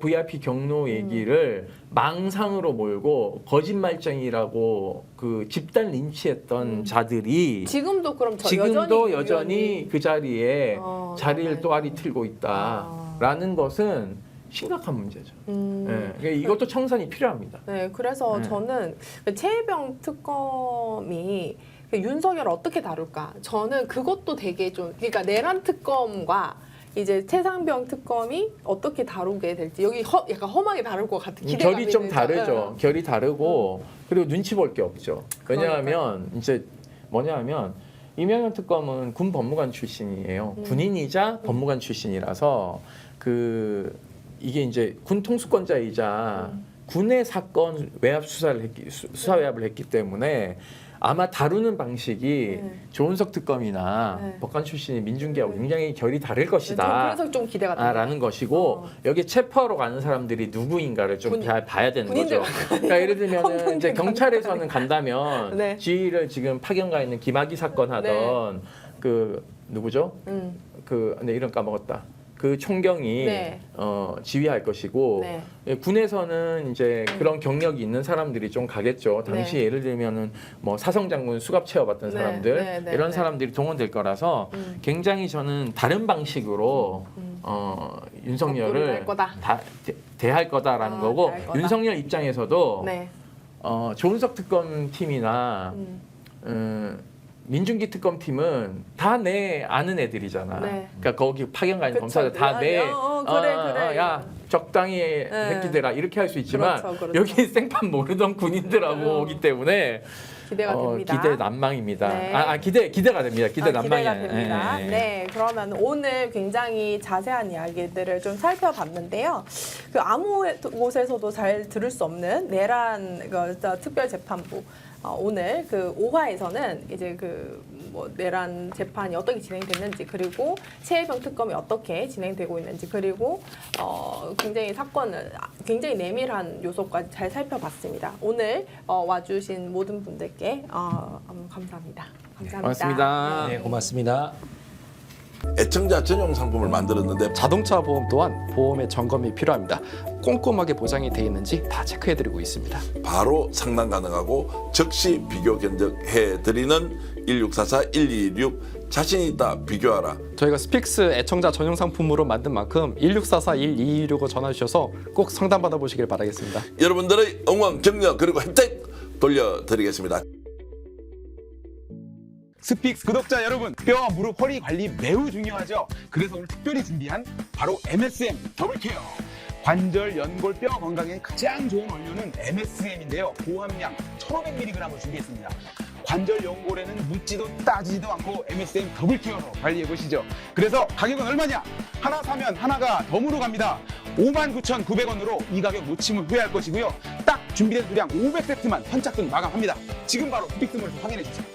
VIP 경로 얘기를 망상으로 몰고 거짓말쟁이라고 그 집단 린치했던 자들이 지금도 그럼 지금도 여전히 그 자리에 자리를 네. 또아리 틀고 있다라는 것은 심각한 문제죠. 그러니까 이것도 청산이 필요합니다. 네, 그래서 네. 저는 최혜병 특검이 윤석열을 어떻게 다룰까? 저는 그것도 되게 좀 그러니까 내란 특검과 이제 최상병 특검이 어떻게 다루게 될지 여기 약간 험하게 다룰 것 같은 기대감이 결이 좀 있는 다르죠. 결이 다르고 그리고 눈치 볼 게 없죠. 왜냐하면 이제 뭐냐하면 이명현 특검은 군 법무관 출신이에요. 군인이자 법무관 출신이라서 그 이게 이제 군 통수권자이자 군의 사건 외압 수사 외압을 했기 때문에 아마 다루는 방식이 조은석 특검이나 네. 법관 출신의 민중기하고 굉장히 결이 다를 저는 것이다. 그래서 좀 기대가 됩니다. 라는 것이고 여기 체포하러 가는 사람들이 누구인가를 좀 봐야 되는 군인들 거죠. 그러니까 예를 들면 이제 경찰에서는 간다면 네. 지휘를 지금 파견가 있는 김학의 사건 하던 그 누구죠? 네, 이름 까먹었다. 그 총경이 네. 지휘할 것이고 네. 예, 군에서는 이제 그런 경력이 있는 사람들이 좀 가겠죠. 당시 예를 들면은 뭐 사성 장군 수갑 채워봤던 네. 사람들 네, 네, 이런 네. 사람들이 동원될 거라서 굉장히 저는 다른 방식으로 윤석열을 할 거다. 대할 거다라는 거고 대할 거다. 윤석열 입장에서도 네. 조은석 특검 팀이나 민중기 특검 팀은 다 내 아는 애들이잖아. 네. 그러니까 거기 파견 가 있는 그쵸. 검사들 다 내. 그래. 야 적당히 했기대라 이렇게 할 수 있지만 그렇죠. 여기 생판 모르던 군인들하고 오기 때문에 기대가 됩니다. 기대 난망입니다. 네. 기대가 됩니다. 기대 난망이 기대가 됩니다. 예. 네, 그러면 오늘 굉장히 자세한 이야기들을 좀 살펴봤는데요. 그 아무 곳에서도 잘 들을 수 없는 내란 특별재판부 오늘 그 5화에서는 이제 그 뭐 내란 재판이 어떻게 진행됐는지 그리고 최혜병 특검이 어떻게 진행되고 있는지 그리고 굉장히 사건을 굉장히 내밀한 요소까지 잘 살펴봤습니다. 오늘 와주신 모든 분들께 감사합니다. 감사합니다. 고맙습니다. 네, 고맙습니다. 애청자 전용 상품을 만들었는데 자동차 보험 또한 보험의 점검이 필요합니다. 꼼꼼하게 보장이 되어 있는지 다 체크해드리고 있습니다. 바로 상담 가능하고 즉시 비교 견적해드리는 1644-1226 자신 있다 비교하라. 저희가 스픽스 애청자 전용 상품으로 만든 만큼 1644-1226을 전화주셔서 꼭 상담 받아보시길 바라겠습니다. 여러분들의 응원, 격려 그리고 혜택 돌려드리겠습니다. 스픽스 구독자 여러분, 뼈와 무릎, 허리 관리 매우 중요하죠. 그래서 오늘 특별히 준비한 바로 MSM 더블케어. 관절, 연골, 뼈 건강에 가장 좋은 원료는 MSM인데요. 고함량 1500mg을 준비했습니다. 관절, 연골에는 묻지도 따지지도 않고 MSM 더블케어로 관리해보시죠. 그래서 가격은 얼마냐? 하나 사면 하나가 덤으로 갑니다. 59,900원으로 이 가격 놓치면 후회할 것이고요. 딱 준비된 수량 500세트만 선착순 마감합니다. 지금 바로 스픽스몰에서 확인해주세요.